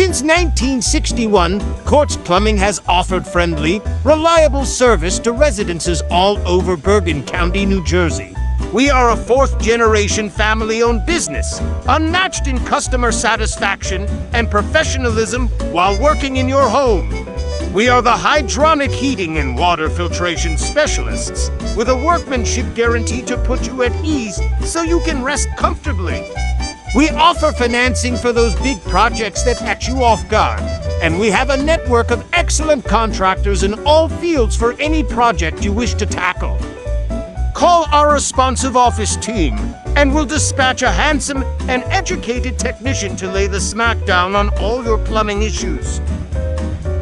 Since 1961, Quartz Plumbing has offered friendly, reliable service to residences all over Bergen County, New Jersey. We are a fourth-generation family-owned business, unmatched in customer satisfaction and professionalism while working in your home. We are the hydronic heating and water filtration specialists, with a workmanship guarantee to put you at ease so you can rest comfortably. We offer financing for those big projects that catch you off guard, and we have a network of excellent contractors in all fields for any project you wish to tackle. Call our responsive office team, and we'll dispatch a handsome and educated technician to lay the smackdown on all your plumbing issues.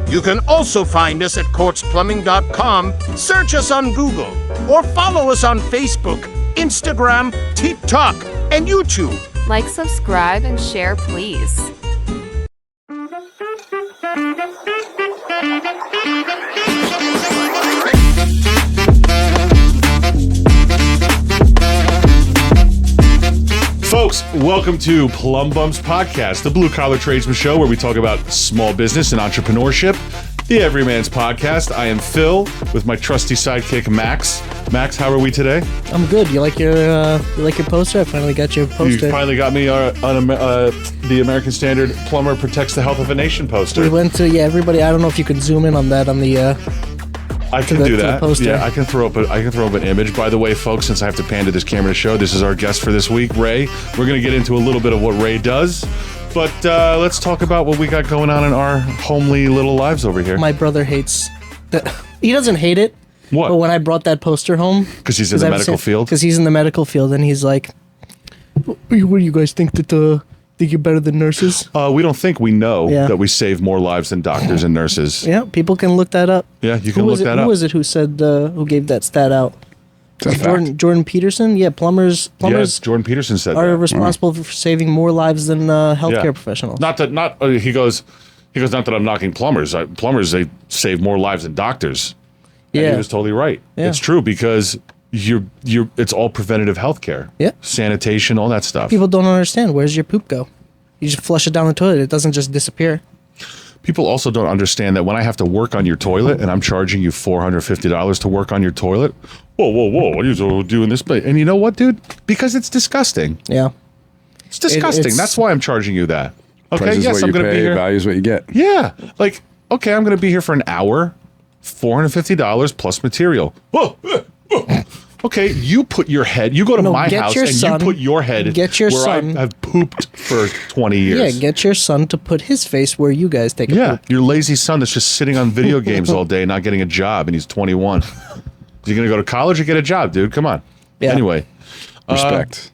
You can also find us at quartzplumbing.com, search us on Google, or follow us on Facebook, Instagram, TikTok, and YouTube. Like, subscribe, and share, please. Folks, welcome to Plumb Bums Podcast, the blue-collar tradesman show where we talk about small business and entrepreneurship. The Everyman's Podcast. I am Phil with my trusty sidekick, Max. Max, how are we today? I'm good. You like your poster? I finally got your poster. You finally got me the American Standard Plumber Protects the Health of a Nation poster. We went to, everybody. I don't know if you could zoom in on that on the. I can do that. Yeah, I can throw up an image. By the way, folks, since I have to pan to this camera to show, this is our guest for this week, Ray. We're going to get into a little bit of what Ray does. But let's talk about what we got going on in our homely little lives over here. My brother hates that. He doesn't hate it. What? But when I brought that poster home, because he's in the medical field. Because he's in the medical field, and he's like, "What do you guys think that think you're better than nurses?" We don't think. We know that we save more lives than doctors and nurses. Yeah, people can look that up. Yeah, you can look that up. Who was it who said who gave that stat out? Jordan Peterson? Yeah, plumbers. Yes, Jordan Peterson said are that. responsible for saving more lives than healthcare professionals. He goes. Not that I'm knocking plumbers. Plumbers, they save more lives than doctors. And he was totally right. Yeah. It's true because it's all preventative healthcare. Yeah, sanitation, all that stuff. People don't understand. Where's your poop go? You just flush it down the toilet. It doesn't just disappear. People also don't understand that when I have to work on your toilet and I'm charging you $450 to work on your toilet. Whoa! What are you doing this? And you know what, dude? Because it's disgusting. Yeah. It's disgusting. That's why I'm charging you that. Okay, price is yes, what I'm you going to pay, be here. Value is what you get. Yeah. Like, okay, I'm going to be here for an hour, $450 plus material. Whoa. Okay, you put your head, you go to my house and you put your head where I have pooped for 20 years. Yeah, get your son to put his face where you guys take a poop. Your lazy son that's just sitting on video games all day, not getting a job, and he's 21. Is he going to go to college or get a job, dude? Come on. Yeah. Anyway. Respect.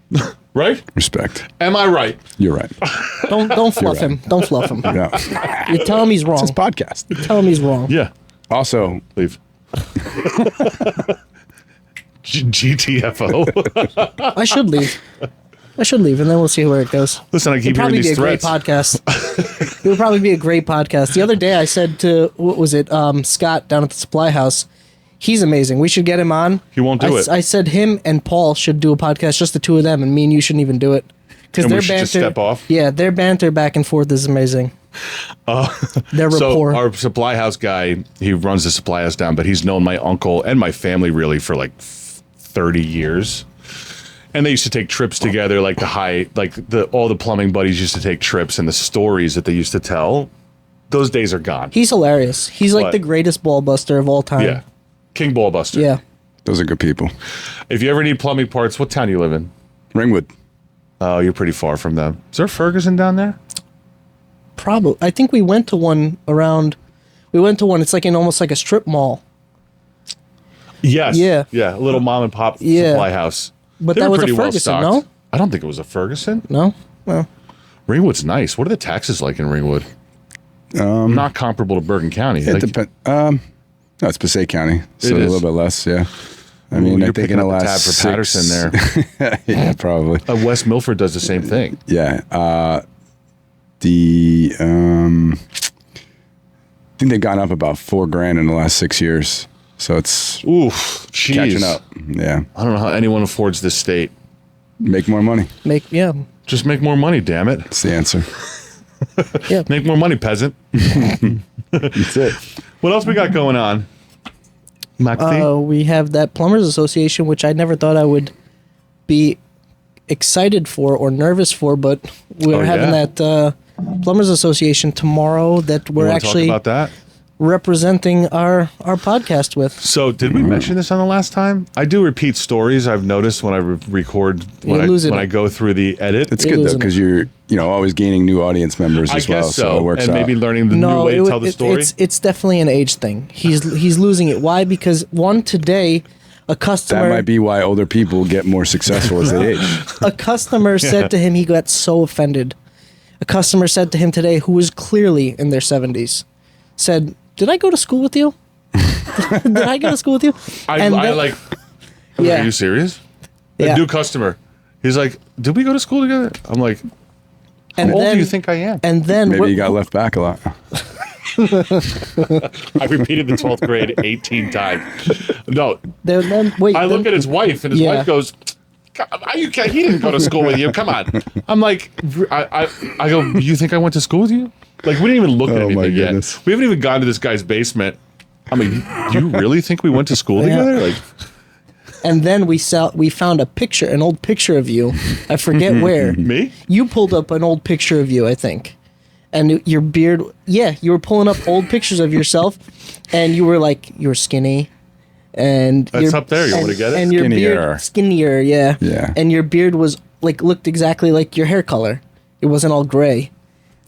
Right? Respect. Am I right? You're right. Don't fluff him. Don't fluff him. Yeah. You tell him he's wrong. It's his podcast. You tell him he's wrong. Yeah. Also, leave. GTFO. I should leave, and then we'll see where it goes. Listen, I keep hearing these threats. It would probably be a great podcast. It would probably be a great podcast. The other day, I said to Scott down at the supply house, he's amazing. We should get him on. He won't do it. I said him and Paul should do a podcast, just the two of them, and me and you shouldn't even do it because their banter. Just step off. Yeah, their banter back and forth is amazing. Their rapport. So our supply house guy, he runs the supply house down, but he's known my uncle and my family really for like 30 years. And they used to take trips together, all the plumbing buddies used to take trips, and the stories that they used to tell, those days are gone. He's hilarious. He's like the greatest ball buster of all time. Yeah. King ball buster. Yeah. Those are good people. If you ever need plumbing parts, what town do you live in? Ringwood. Oh, you're pretty far from them. Is there Ferguson down there? Probably. I think we went to one around. It's like in almost like a strip mall. Yes. Yeah. Yeah. A little mom and pop supply house. But that was a Ferguson, no? I don't think it was a Ferguson. No. Well, Ringwood's nice. What are the taxes like in Ringwood? Not comparable to Bergen County. It depends. No, it's Passaic County, so a little bit less. Yeah. I mean, I think in the last tab for Patterson there. Yeah, probably. West Milford does the same thing. Yeah. I think they've gone up about $4,000 in the last 6 years. So it's catching up. Yeah. I don't know how anyone affords this state. Make more money. Just make more money, damn it. That's the answer. Yeah. Make more money, peasant. That's it. What else we got going on? McAfee? We have that Plumbers Association, which I never thought I would be excited for or nervous for, but we're having that Plumbers Association tomorrow that we're actually talk about that? representing our podcast with. So did we mention this on the last time? I do repeat stories. I've noticed when I record, when I go through the edit. It's good though because you're always gaining new audience members I as guess well. so, It works and out. maybe learning the new way to tell the story. It's definitely an age thing. He's losing it. Why? Because today a customer That might be why older people get more successful as they age. a customer said to him, he got so offended. A customer said to him today, who was clearly in their 70s, said, "Did I go to school with you? Did I go to school with you?" I like. Yeah. Are you serious? Yeah. A new customer. He's like, "Did we go to school together?" I'm like, And "How old then, do you think I am?" And then Maybe you got left back a lot. I repeated the 12th grade 18 times. No, wait. I look at his wife, and his Yeah. wife goes, "He didn't go to school with you. Come on." I'm like, I go, "You think I went to school with you?" Like, we didn't even look at Oh, my anything yet. goodness. We haven't even gone to this guy's basement. I mean, do you really think we went to school Yeah. together? Like, And then we found an old picture of you. I forget where. me? You pulled up an old picture of you, I think. And your beard, you were pulling up old pictures of yourself, and you were skinny. And That's up there. You want to get it? And your Skinnier. beard, skinnier, yeah. Yeah. And your beard was looked exactly like your hair color. It wasn't all gray.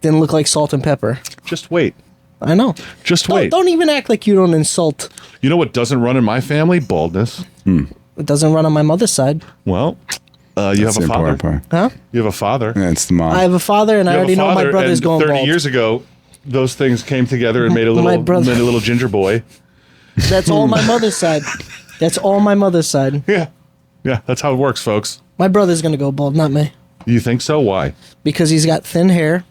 Didn't look like salt and pepper. Just wait. I know. Just wait. Don't even act like you don't insult. You know what doesn't run in my family? Baldness. It doesn't run on my mother's side. Well, you That's have the a father. important part. Huh? You have a father. Yeah, it's the mom. I have a father, and You I have already a know my father, brother's and going 30 bald. years ago, those things came together and made a My brother- little ginger boy. That's all my mother's side. That's all my mother's side. Yeah. Yeah, that's how it works, folks. My brother's gonna go bald, not me, You think so? Why? because he's got thin hair,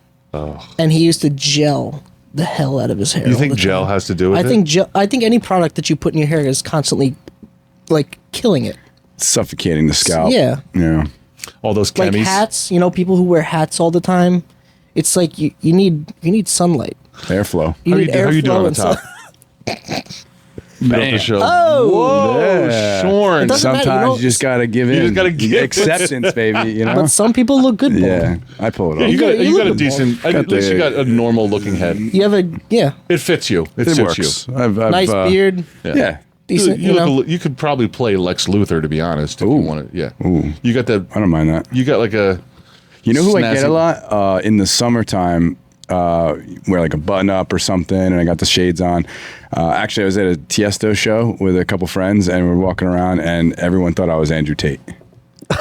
and he used to gel the hell out of his hair. You all think the gel time. has to do with I it? think gel. I think any product that you put in your hair is constantly killing it. Suffocating the scalp. Yeah. Yeah. all those Like chemis. hats, people who wear hats all the time. It's like you need sunlight. Airflow. You How need you doing airflow on and top? Middle of the show. Oh, Whoa, Yeah. Shorn. It doesn't matter, Sometimes you just gotta give in. just gotta give acceptance, baby. You know. but some people look good bald. Yeah, I pull it Yeah, off. you got, you you look got a good decent. Got At least the- you got a normal looking head. You have a It fits you. It It suits works. you. I've, nice beard, Yeah. decent. You, look you could probably play Lex Luthor, to be honest, if you want to. Yeah. Ooh. You got the. I don't mind that. You got like a. You know who I get snazzy- a lot in the summertime? Wear like a button up or something, and I got the shades on. Actually, I was at a Tiesto show with a couple friends, and we were walking around, and everyone thought I was Andrew Tate.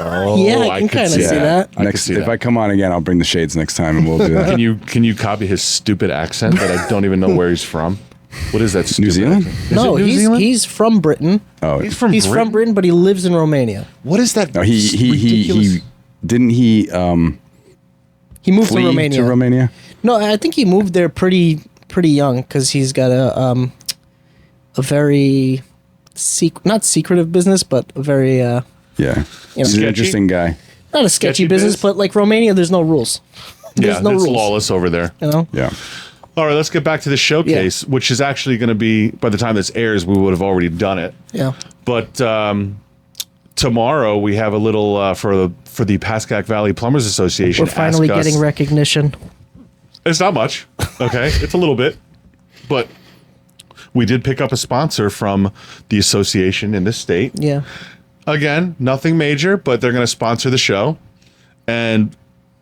Oh, Yeah, I can could kinda see that. I could Next, see if that. I come on again, I'll bring the shades next time, and we'll do that. Can you copy his stupid accent that I don't even know where he's from? What is that? Stupid New Zealand? accent? Is No, it New he's Zealand? he's from Britain. Oh, He's from He's Britain? from Britain, but he lives in Romania. What is that? no, he ridiculous- didn't he He moved flee to Romania. to Romania? No, I think he moved there pretty young because he's got a very not secretive business, but a very Yeah, he's an Sketchy? interesting guy. not a sketchy Sketchy business, biz? but like Romania, there's no rules. There's Yeah, no it's rules. lawless over there. Yeah, All right, let's get back to the showcase, which is actually going to be, by the time this airs, we would have already done it. Yeah. But tomorrow we have a little for the Pascack Valley Plumbers Association. We're finally Ask Us. getting recognition. It's not much, okay? It's a little bit, but we did pick up a sponsor from the association in this state. Yeah. Again, nothing major, but they're going to sponsor the show, and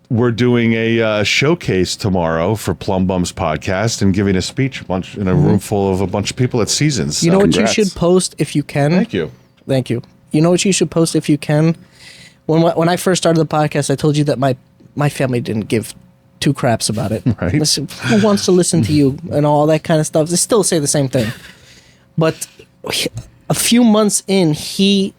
we're doing a showcase tomorrow for Plumb Bums podcast and giving a speech in a room full of a bunch of people at Seasons. You know what congrats. you should post if you can? Thank you. Thank you. You know what you should post if you can? When I first started the podcast, I told you that my family didn't give two craps about it. Right. Listen, who wants to listen to you and all that kind of stuff? They still say the same thing. But a few months in, he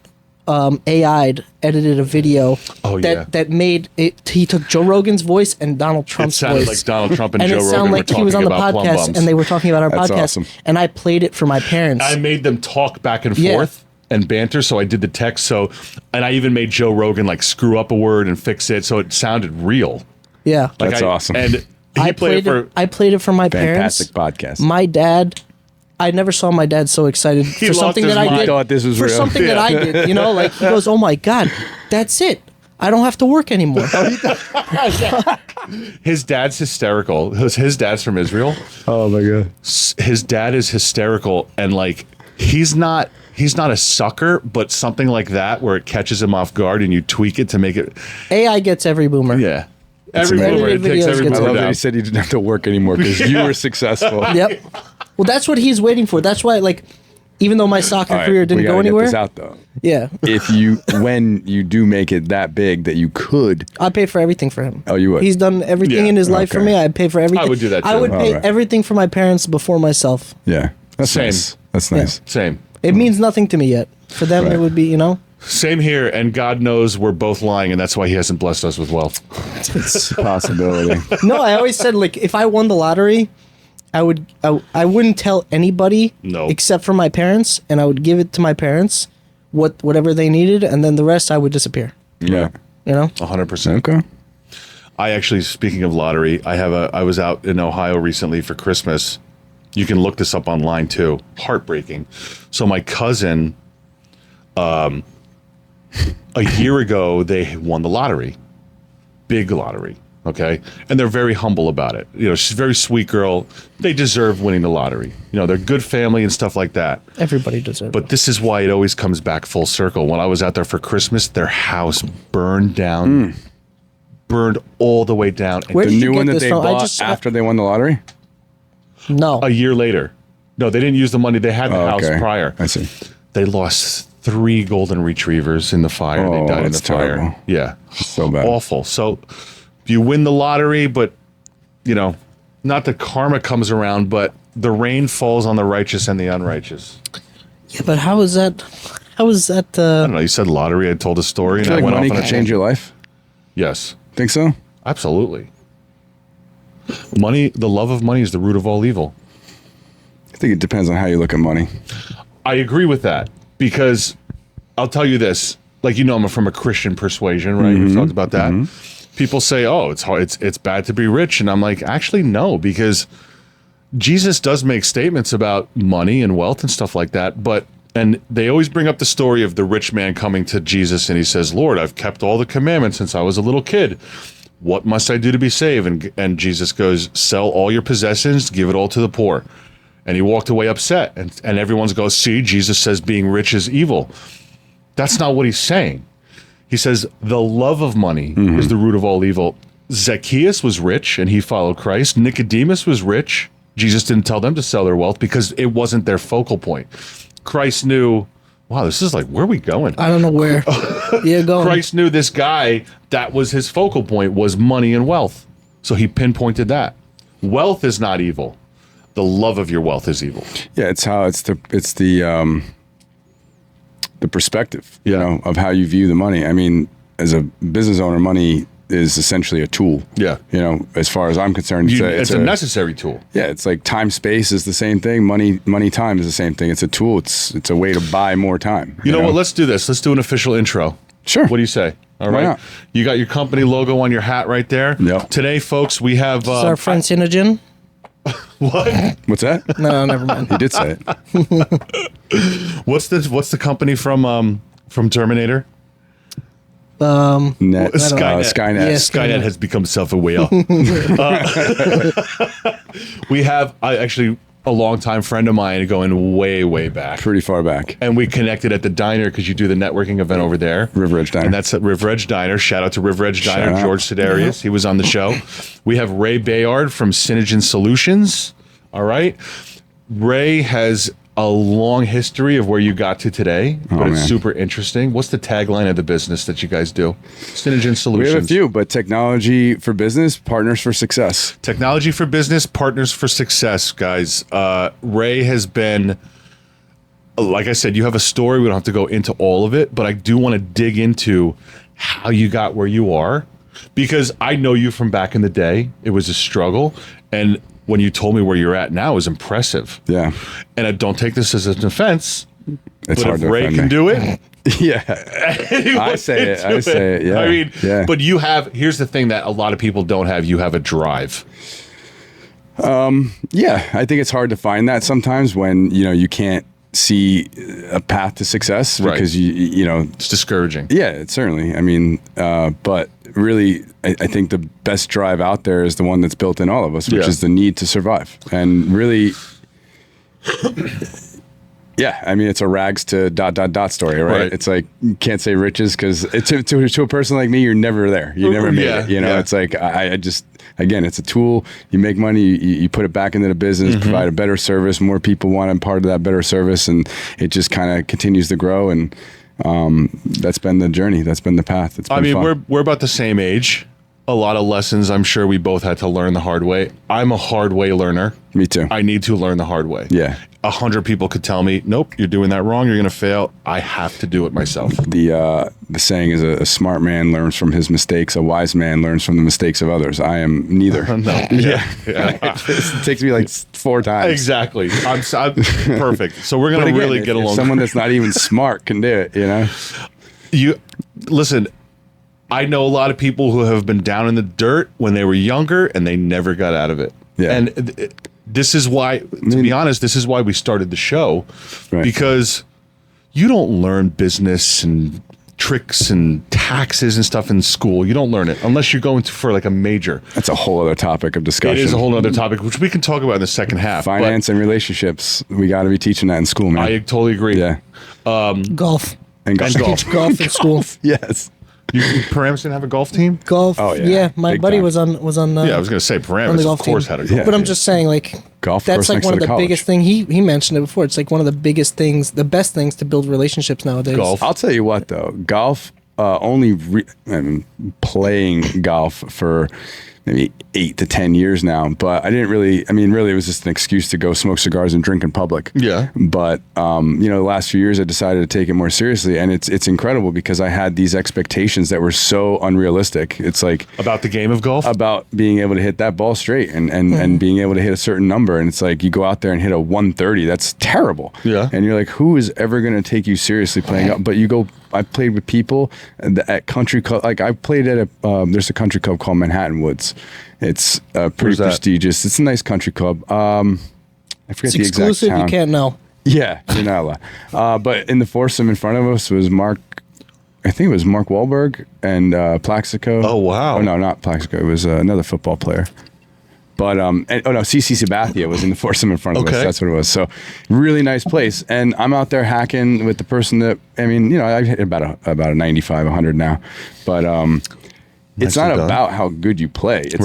AI'd, edited a video Oh, that, yeah. that made it. He took Joe Rogan's voice and Donald It Trump's sounded voice. like Donald Trump and, and Joe it Rogan sounded were like talking he was on the about Plumb podcast Bums. and they were talking about our That's podcast. awesome. And I played it for my parents. I made them talk back and Yeah. forth and banter, so I did the text. And I even made Joe Rogan like screw up a word and fix it, so it sounded real. yeah. That's awesome. And He played it for. I played it for my parents. Fantastic podcast. My dad, I never saw my dad so excited for lost something his that I mind. did. He thought this was for real. something that I did, like he goes, "Oh my God, that's it. I don't have to work anymore." His dad's hysterical. His dad's from Israel. Oh my god. His dad is hysterical, and like he's not a sucker, but something like that where it catches him off guard and you tweak it to make it. AI gets every boomer. Yeah. Every amazing. boomer, it Every takes videos every gets I boomer love that down. he said he didn't have to work anymore because you were successful. Yep. Well, that's what he's waiting for. That's why, like, even though my soccer All right, career we didn't gotta go get anywhere, this out though. yeah, When you do make it that big that you could, I pay for everything for him. Oh, you would? He's done everything Yeah, in his life for okay. me. I pay for everything. I would do that, I too. would pay Alright. everything for my parents before myself. yeah, that's Same. nice. That's nice. Same. It means nothing to me yet. For them, Right. it would be, Same here, and God knows we're both lying, and that's why He hasn't blessed us with wealth. It's a possibility. No, I always said, like, if I won the lottery, I wouldn't tell anybody No. except for my parents, and I would give it to my parents, whatever they needed, and then the rest I would disappear. Yeah. 100%. Okay. I actually, speaking of lottery, I was out in Ohio recently for Christmas. You can look this up online too. Heartbreaking. So my cousin, a year ago, they won the lottery. Big lottery. Okay. And they're very humble about it. She's a very sweet girl. They deserve winning the lottery. They're good family and stuff like that. Everybody deserves But this is why it always comes back full circle. When I was out there for Christmas, their house burned down, burned all the way down. And Where The did you new get one that this they from? bought after they won the lottery? No. a year later, no, they didn't use the money. They had the Oh, house okay. prior. I see. They lost 3 golden retrievers in the fire. They Oh, died in the that's fire. terrible. Yeah, So bad. awful. So you win the lottery, but not the karma comes around, but the rain falls on the righteous and the unrighteous. Yeah, but how is that? How is that? I don't know. You said lottery. I told a story, I and feel I like went money off on can a change your life. Yes, Think so? absolutely. Money, the love of money, is the root of all evil. I think it depends on how you look at money. I agree with that because I'll tell you this. Like, I'm from a Christian persuasion, right? We've talked about that. People say, "Oh, it's hard. It's bad to be rich," and I'm like, actually, no, because Jesus does make statements about money and wealth and stuff like that. And they always bring up the story of the rich man coming to Jesus, and he says, "Lord, I've kept all the commandments since I was a little kid. What must I do to be saved?" And Jesus goes, "Sell all your possessions, give it all to the poor." And he walked away upset, and everyone's goes, "See, Jesus says being rich is evil." That's not what he's saying. He says the love of money is the root of all evil. Zacchaeus was rich and he followed Christ. Nicodemus was rich. Jesus didn't tell them to sell their wealth because it wasn't their focal point. Christ knew, wow, this is like, where are we going? I don't know where. Yeah, go. Christ knew this guy, that was his focal point, was money and wealth. So he pinpointed that. Wealth is not evil. The love of your wealth is evil. Yeah, it's the perspective, Yeah. of how you view the money. I mean, as a business owner, money is essentially a tool. Yeah. As far as I'm concerned, It's a necessary tool. yeah, it's like time, space is the same thing. Money, time is the same thing. It's a tool. It's a way to buy more time. You know what? Let's do this. Let's do an official intro. Sure. What do you say? All Why right. not? You got your company logo on your hat right there. Yep. Today, folks, we have Is our friend Synogen? what? What's that? No, never mind. He did say it. What's the company from Terminator? Net, Skynet. Skynet. Yeah, Skynet has become self-aware. We have actually a longtime friend of mine going way, way back. Pretty far back. And we connected at the diner because you do the networking event over there. River Edge Diner. And that's at River Edge Diner. Shout out to River Edge Shout Diner, out. George Sidarius. He was on the show. We have Ray Bayard from Synogen Solutions. All right. Ray has a long history of where you got to today, but it's man. super interesting. What's the tagline of the business that you guys do? Synogen Solutions. We have a few, but technology for business, partners for success. Technology for business, partners for success, guys. Ray has been, like I said, you have a story. We don't have to go into all of it, but I do want to dig into how you got where you are, because I know you from back in the day. It was a struggle. And when you told me where you're at now is impressive. Yeah. And I don't take this as an offense, It's but hard if to Ray offend can me. do it, Yeah. anyone I say it. can do I say it. Yeah. I mean, Yeah. but here's the thing that a lot of people don't have. You have a drive. Yeah, I think it's hard to find that sometimes when, you can't see a path to success because it's discouraging. Yeah, it certainly. I mean, but really, I think the best drive out there is the one that's built in all of us, which is the need to survive. And really, yeah, I mean, it's a rags to ... story, right? It's like, you can't say riches because to a person like me, you're never there. You never made it. It's like, I just, again, it's a tool. You make money, you put it back into the business, provide a better service. More people want a part of that better service, and it just kind of continues to grow. And that's been the journey. That's been the path. It's been fun. We're about the same age. A lot of lessons I'm sure we both had to learn the hard way. I'm a hard way learner. Me too. I need to learn the hard way. Yeah. 100 people could tell me, nope, you're doing that wrong. You're going to fail. I have to do it myself. The saying is a smart man learns from his mistakes. A wise man learns from the mistakes of others. I am neither. No. It takes me like 4 times. Exactly. I'm perfect. So we're going to really get along. Someone that's not even smart can do it, You listen, I know a lot of people who have been down in the dirt when they were younger and they never got out of it. Yeah. And this is why, to be honest, this is why we started the show, because you don't learn business and tricks and taxes and stuff in school. You don't learn it unless you're going for like a major. That's a whole other topic of discussion. It is a whole other topic, which we can talk about in the second half. Finance and relationships. We got to be teaching that in school, man. I totally agree. Yeah. Golf. And golf. Teach golf in school. Yes. You Paramus didn't have a golf team? Golf. Oh, yeah. Yeah, my Big buddy time. was on. Yeah, I was going to say Paramus, of course, had a golf Yeah. But I'm just saying, like, Golf that's course like next one to of the the college. biggest thing. He mentioned it before. It's like one of the biggest things, the best things to build relationships nowadays. Golf. I'll tell you what, though. Golf, playing golf for maybe 8 to 10 years now, but I didn't really, really it was just an excuse to go smoke cigars and drink in public. Yeah. But, the last few years I decided to take it more seriously, and it's incredible because I had these expectations that were so unrealistic. It's like About the game of golf? about being able to hit that ball straight and being able to hit a certain number. And it's like, you go out there and hit a 130. That's terrible. Yeah. And you're like, who is ever going to take you seriously playing up? But you go, I played with people at country club. Like I played at there's a country club called Manhattan Woods. It's pretty Where's that? prestigious. It's a nice country club. I forget It's the exact exclusive. town. You can't know. Yeah, you're not allowed. But in the foursome in front of us was Mark Wahlberg and Plaxico. Oh, wow. Oh, no, not Plaxico. It was another football player. But, CC Sabathia was in the foursome in front of us. That's what it was. So, really nice place. And I'm out there hacking with the person that, I hit about a 95, 100 now. But it's not about how good you play. It's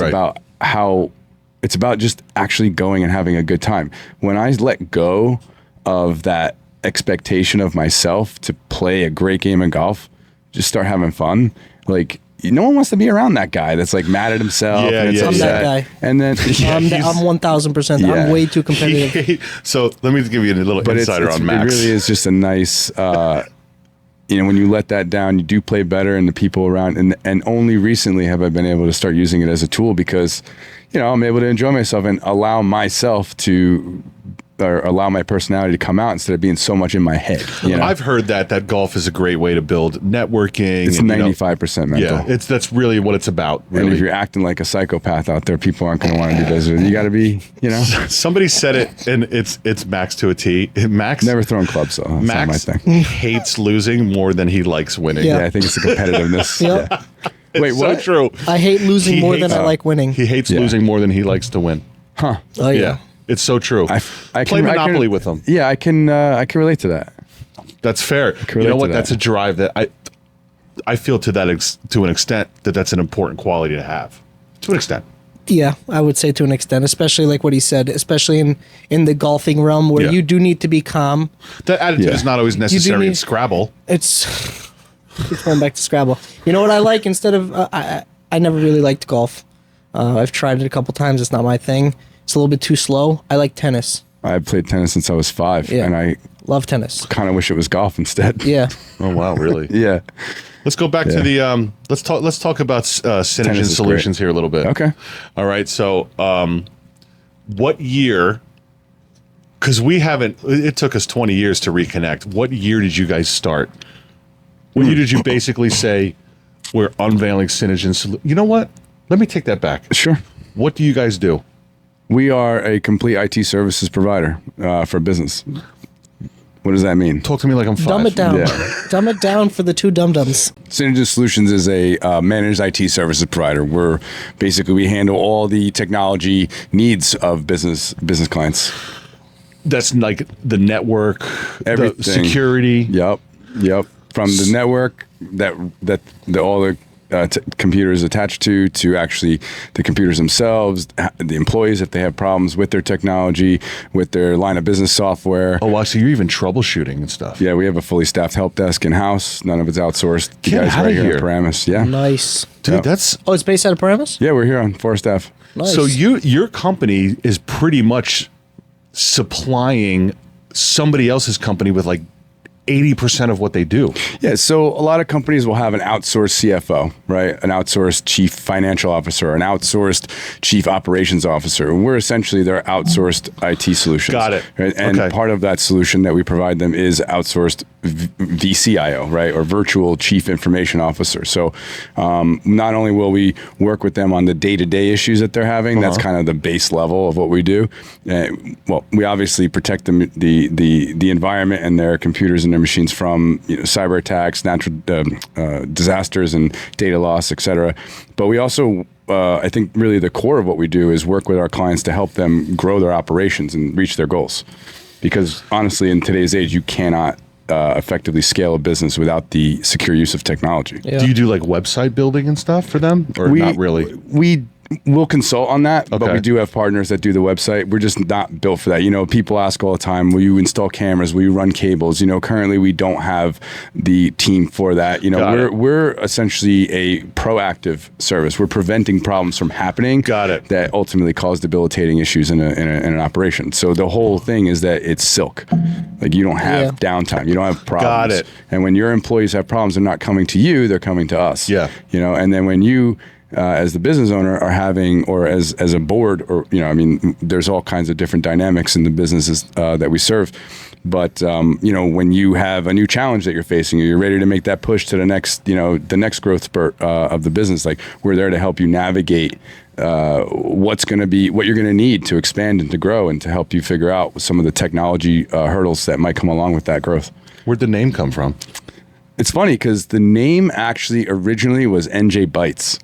it's about just actually going and having a good time. When I let go of that expectation of myself to play a great game of golf, just start having fun, like, no one wants to be around that guy that's like mad at himself. Yeah, I'm that guy. And then I'm 1000%. Yeah. I'm way too competitive. So let me give you a little insider on Max. It really is just a nice, when you let that down, you do play better, and the people around. And only recently have I been able to start using it as a tool because, I'm able to enjoy myself and allow myself to. Or allow my personality to come out instead of being so much in my head. I've heard that golf is a great way to build networking. It's 95% mental. Yeah, that's really what it's about. Really. And if you're acting like a psychopath out there, people aren't going to want to do business with you. You got to be, Somebody said it, and it's Max to a T. Max never throwing clubs though. That's Max not my thing. hates losing more than he likes winning. Yeah, I think it's the competitiveness. Yep. Yeah. It's Wait, so what? true. I hate losing more than I like winning. He hates losing more than he likes to win. Huh? Oh, Yeah. It's so true. I Play Monopoly with them. Yeah, I can relate to that. That's fair. You know what? That's a drive that I feel to an extent that's an important quality to have. To an extent. Yeah, I would say to an extent, especially like what he said, especially in the golfing realm where you do need to be calm. That attitude is not always necessary in Scrabble. It's going back to Scrabble. You know what I like instead of I never really liked golf. I've tried it a couple times. It's not my thing. It's a little bit too slow. I like tennis. I played tennis since I was 5, and I love tennis. kind of wish it was golf instead. Yeah. Oh wow, really? Yeah. Let's go back to the let's talk about Synogen Solutions here a little bit. Okay. All right. So, what year? Because it took us 20 years to reconnect. What year did you guys start? What year did you basically say we're unveiling Synogen Solutions? You know what? Let me take that back. Sure. What do you guys do? We are a complete IT services provider for business. What does that mean? Talk to me like I'm 5. Dumb it down. Yeah. Dumb it down for the two dum-dums. Synogen Solutions is a managed IT services provider. We handle all the technology needs of business clients. That's like the network, Everything. the security. Yep. From the network all the computers attached to actually the computers themselves, the employees if they have problems with their technology, with their line of business software. Oh, wow. So you're even troubleshooting and stuff. Yeah, we have a fully staffed help desk in-house. None of it's outsourced. You Get guys outta right here here. in Paramus. Yeah. Nice. Dude, Yep. that's... Oh, it's based out of Paramus? Yeah, we're here on Forest Ave. Nice. So your company is pretty much supplying somebody else's company with like 80% of what they do. Yeah, so a lot of companies will have an outsourced CFO, right? An outsourced chief financial officer, an outsourced chief operations officer. We're essentially their outsourced IT solutions. Got it. Right? And Okay. part of that solution that we provide them is outsourced VCIO, right? Or virtual chief information officer. So not only will we work with them on the day-to-day issues that they're having, that's kind of the base level of what we do. Well, we obviously protect them, the environment and their computers and their machines from cyber attacks, natural disasters, and data loss, et cetera. But we also, I think, really the core of what we do is work with our clients to help them grow their operations and reach their goals. Because honestly, in today's age, you cannot effectively scale a business without the secure use of technology. Yeah. Do you do like website building and stuff for them, or not really? We'll consult on that, but Okay. we do have partners that do the website. We're just not built for that. People ask all the time, will you install cameras? Will you run cables? Currently we don't have the team for that. Got it. We're essentially a proactive service. We're preventing problems from happening. Got it. That ultimately cause debilitating issues in an operation. So the whole thing is that it's silk. Like you don't have downtime. You don't have problems. Got it. And when your employees have problems, they're not coming to you, they're coming to us. Yeah. And then when you as the business owner are having, or as a board, or there's all kinds of different dynamics in the businesses that we serve. But when you have a new challenge that you're facing, or you're ready to make that push to the next growth spurt of the business, like we're there to help you navigate what you're going to need to expand and to grow, and to help you figure out some of the technology hurdles that might come along with that growth. Where'd the name come from? It's funny because the name actually originally was NJ Bytes.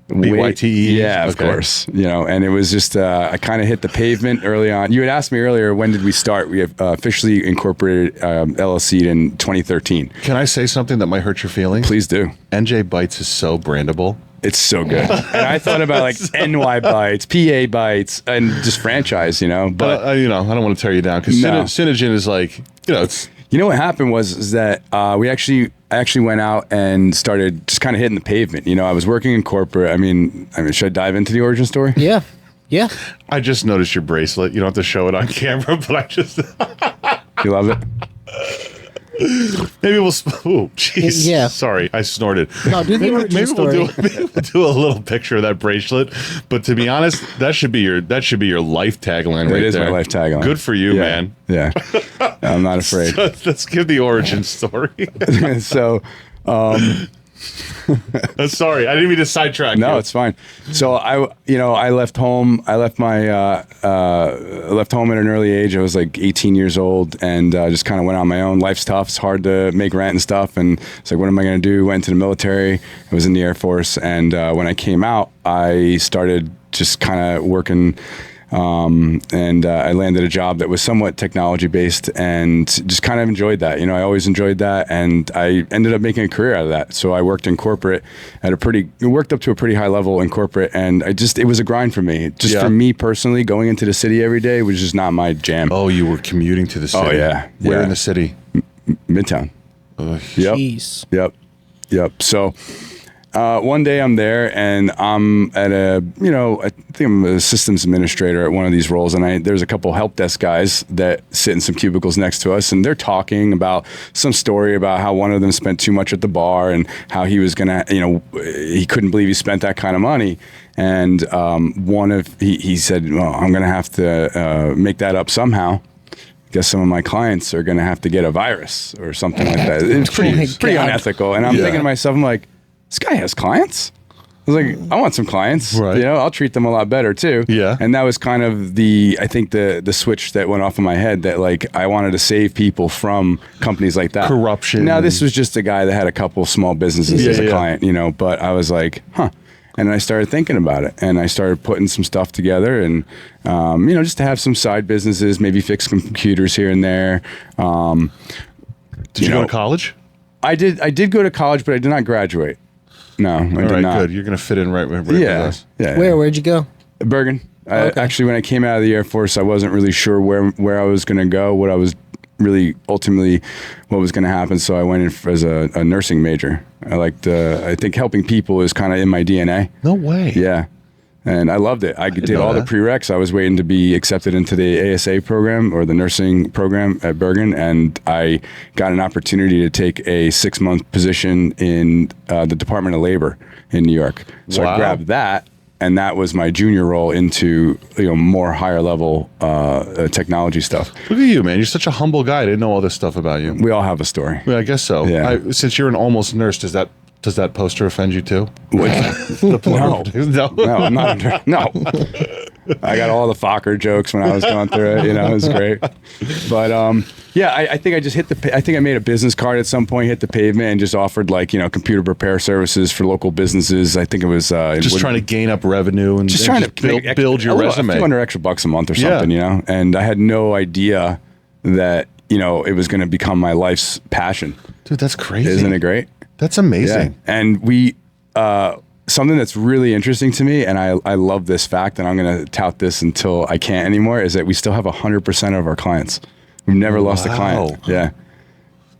BYTE? Yeah, of course. And it was just, I kind of hit the pavement early on. You had asked me earlier, when did we start? We have officially incorporated LLC in 2013. Can I say something that might hurt your feelings? Please do. NJ Bytes is so brandable. It's so good. And I thought about like NY Bytes, PA Bytes, and just franchise, But I don't want to tear you down, because No. Synogen is like, it's... What happened was that I actually went out and started just kind of hitting the pavement. I was working in corporate. I mean, should I dive into the origin story? Yeah. Yeah. I just noticed your bracelet. You don't have to show it on camera, but I just... You love it? Maybe we'll... Oh, jeez. Yeah. Sorry, I snorted. No, do the maybe, origin maybe story. Maybe we'll do a little picture of that bracelet. But to be honest, that should be your life tagline right there. It is my life tagline. Good for you, man. Yeah. I'm not afraid. Let's give the origin story. So... Sorry, I didn't mean to sidetrack you. No, it's fine. So I left home. I left home at an early age. I was like 18 years old, and just kind of went on my own. Life's tough. It's hard to make rent and stuff. And it's like, what am I going to do? Went to the military. I was in the Air Force, and when I came out, I started just kind of working. And I landed a job that was somewhat technology based, and just kind of enjoyed that. I always enjoyed that, and I ended up making a career out of that. So I worked in corporate worked up to a pretty high level in corporate, and it was a grind for me. For me personally, going into the city every day was just not my jam. Oh, you were commuting to the city. Oh, yeah. Where Yeah. in the city? Midtown. Yep. Jeez. Yep. So one day I'm there, and I'm at I think I'm a systems administrator at one of these roles, and there's a couple help desk guys that sit in some cubicles next to us, and they're talking about some story about how one of them spent too much at the bar, and how he was gonna, he couldn't believe he spent that kind of money. And he said, well, I'm gonna have to make that up somehow. Guess some of my clients are gonna have to get a virus or something like that. It's pretty unethical. And I'm thinking to myself, I'm like, this guy has clients. I was like, I want some clients. Right. You know, I'll treat them a lot better too. Yeah. And that was kind of I think the switch that went off in my head, that like I wanted to save people from companies like that. Corruption. Now this was just a guy that had a couple small businesses as a client, you know, but I was like, huh. And I started thinking about it, and I started putting some stuff together, and you know, just to have some side businesses, maybe fix some computers here and there. Did you go to college? I did go to college, but I did not graduate. No, I did All right, not. good. You're going to fit in right with us. Yeah. Where'd you go? Bergen. Okay. Actually, when I came out of the Air Force, I wasn't really sure where I was going to go, what I was really ultimately what was going to happen. So I went in as a nursing major. I think helping people is kind of in my DNA. No way. Yeah. And I loved it. I did all the prereqs. I was waiting to be accepted into the ASA program, or the nursing program at Bergen, and I got an opportunity to take a 6-month position in the Department of Labor in New York. So I grabbed that, and that was my junior role into more higher level technology stuff. Look at you, man. You're such a humble guy. I didn't know all this stuff about you. We all have a story. Yeah, I guess so. Yeah. Since you're an almost nurse, does that poster offend you too? No. No. I'm not. No. I got all the Fokker jokes when I was going through it. It was great. But yeah, I think I just I think I made a business card at some point, hit the pavement, and just offered computer repair services for local businesses. I think it was just trying to gain up revenue and just trying to build your resume. A few hundred extra bucks a month or something, And I had no idea that it was going to become my life's passion. Dude, that's crazy. Isn't it great? That's amazing. Yeah. And we, something that's really interesting to me, and I love this fact, and I'm going to tout this until I can't anymore, is that we still have 100% of our clients. We've never lost a client. Yeah.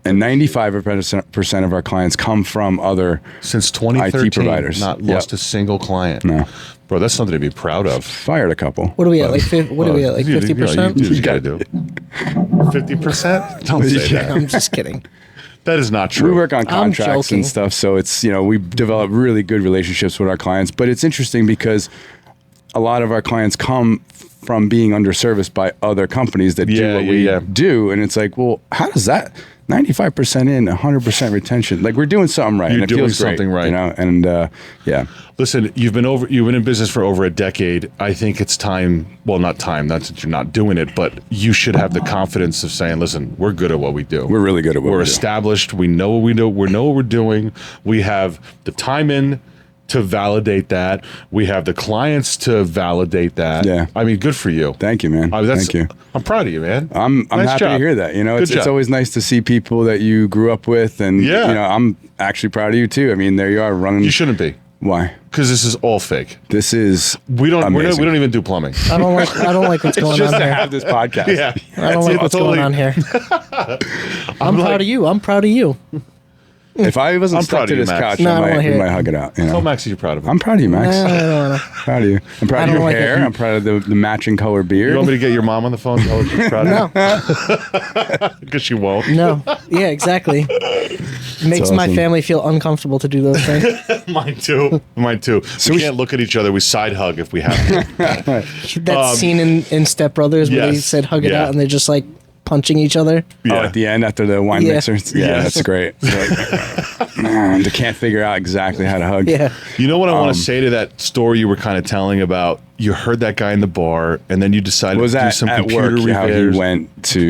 And 95% of our clients come from other since 2013, IT providers. Not lost a single client. No. Bro, that's something to be proud of. Fired a couple. What are we at? Like 50%? You got to do it. 50%? Don't say that. I'm just kidding. That is not true. We work on contracts and stuff, so it's we develop really good relationships with our clients. But it's interesting because a lot of our clients come from being underserviced by other companies that do what we do, and it's like, well, how does that 95% in, 100% retention? Like, we're doing something right. You're and it doing feels great, something right. And yeah. Listen, you've been in business for over a decade. I think it's time. Well, not time. That's that you're not doing it, but you should have the confidence of saying, "Listen, we're good at what we do. We're really good at what we do. We're established. We know what we do. We know what we're doing. We have the time in to validate that. We have the clients to validate that. Yeah. I mean, good for you. Thank you, man. Thank you. I'm proud of you, man. I'm Nice happy job. to hear that. Good It's job. always nice to see people that you grew up with, and I'm actually proud of you too. I mean, there you are running. You shouldn't be. Why? Because this is all fake. This is We don't amazing. even do plumbing. I don't like what's going just on to here. have this podcast. Yeah. I don't like what's going on here. I'm proud of you. I'm proud of you. If I wasn't I'm stuck proud to of you, this Max. couch, No, I I don't wanna hear might it. hug it out. Tell Max you're proud of him. I'm proud of you, Max. I don't wanna. Proud of you. I'm proud I of don't your like hair. it. I'm proud of the matching color beard. You want me to get your mom on the phone? Tell her she's proud of you? Because she won't. No. Yeah, exactly. Makes my awesome. family feel uncomfortable to do those things. Mine too. Mine too. So we can't look at each other. We side hug if we have to. That scene in Step Brothers where they yes, said hug it yeah. out and they're just like punching each other. Oh, at the end after the wine Yeah. mixer. Yeah, Yes. that's great. It's like, man, they can't figure out exactly how to hug. Yeah. You know what I want to say to that story you were kind of telling about? You heard that guy in the bar, and then you decided Was to do that some at computer work? How he repairs. went to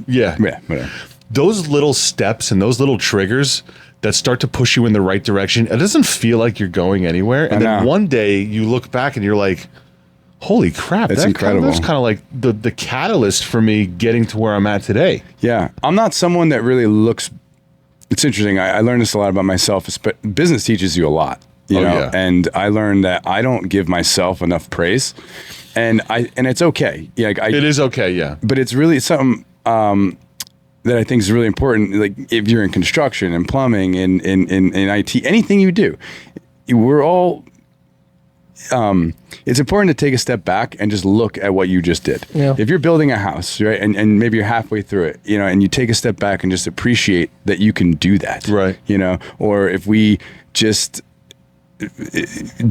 yeah, whatever. Those little steps and those little triggers that start to push you in the right direction. It doesn't feel like you're going anywhere, and then know. one day you look back and you're like, "Holy crap!" It's that incredible. That's kind of like the catalyst for me getting to where I'm at today. Yeah, I'm not someone that really looks. It's interesting. I learned this a lot about myself. But business teaches you a lot, you know. yeah. And I learned that I don't give myself enough praise, and it's okay. Yeah, It is okay, yeah. but it's really something that I think is really important. Like if you're in construction and plumbing and in IT, anything you do, we're all. It's important to take a step back and just look at what you just did. Yeah. If you're building a house, right, and maybe you're halfway through it, you know, and you take a step back and just appreciate that you can do that, Right. You know, or if we just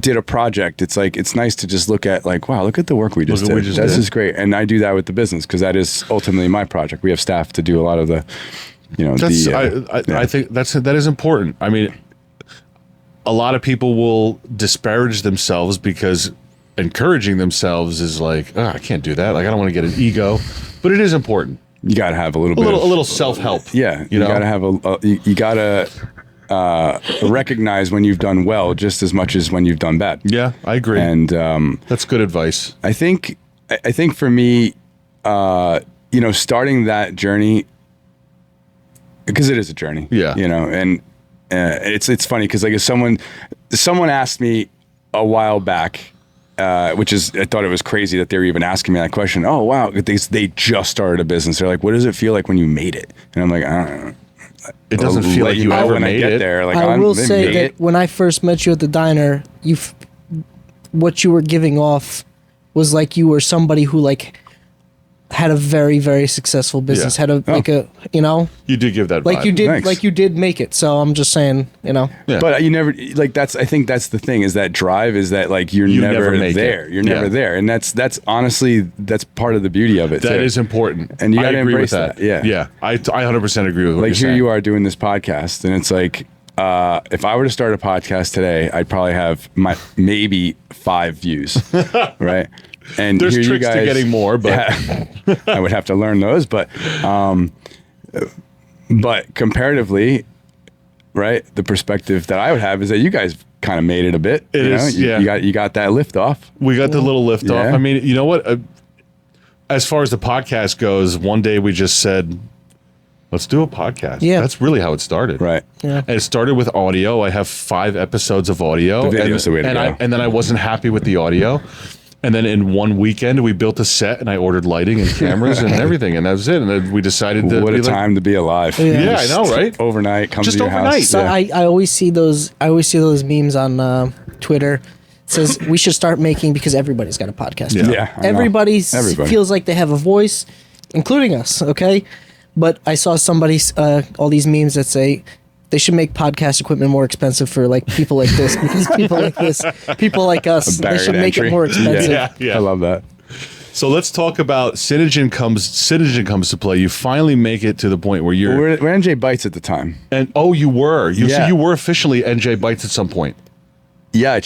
did a project, it's like it's nice to just look at like, wow, look at the work we just Look did. at what we just This did. is great, and I do that with the business because that is ultimately my project. We have staff to do a lot of the, you know, That's yeah. I think that is important. I mean, a lot of people will disparage themselves because encouraging themselves is like, oh, I can't do that. Like, I don't want to get an ego, but it is important. You got to have a little self-help. Yeah. You know? got to have you got to recognize when you've done well just as much as when you've done bad. Yeah, I agree. And that's good advice. I think for me, starting that journey, because it is a journey. Yeah. And it's funny because like if someone asked me a while back, which is, I thought it was crazy that they were even asking me that question. Oh, wow. They just started a business. They're like, what does it feel like when you made it? And I'm like, I don't know. It doesn't feel like you ever when made I get it. there. Like, I will say that when I first met you at the diner, what you were giving off was like you were somebody who like had a very, very successful business. Yeah. Had You did give that like vibe. you did, Thanks. like you did make it. So I'm just saying, Yeah. But you never like I think that's the thing is that drive is that like you never make there. it. You're never there, and that's honestly that's part of the beauty of it. That too. is important. And you I gotta agree embrace with that. that. Yeah. I 100% agree with what Like you're here saying. you are doing this podcast, and it's like if I were to start a podcast today, I'd probably have maybe 5 views, right? And There's here you tricks guys, to getting more, but I would have to learn those. But comparatively, right, the perspective that I would have is that you guys kind of made it a bit. It is, yeah. You got that lift off. we got the little lift off. Yeah. I mean, you know what? As far as the podcast goes, one day we just said, let's do a podcast. Yeah. That's really how it started. Right. Yeah. And it started with audio. I have 5 episodes of audio. The video's the way to go. And then I wasn't happy with the audio. And then in one weekend, we built a set and I ordered lighting and cameras and everything. And that was it. And then we decided to What a be like, time to be alive. Yeah, I know, right? Overnight, comes Just to your overnight. house. So Yeah. I always see those memes on Twitter. It says we should start making because everybody's got a podcast. Yeah. now. Yeah, I know. Everybody Everybody. feels like they have a voice, including us. Okay, but I saw all these memes that say they should make podcast equipment more expensive for like people like this because people like us, they barrier should to make entry. it more expensive. Yeah. I love that. So let's talk about Synogen comes to play. You finally make it to the point where you're We're NJ Bites at the time. and you were. So Yeah. you were officially NJ Bites at some point. Yeah, I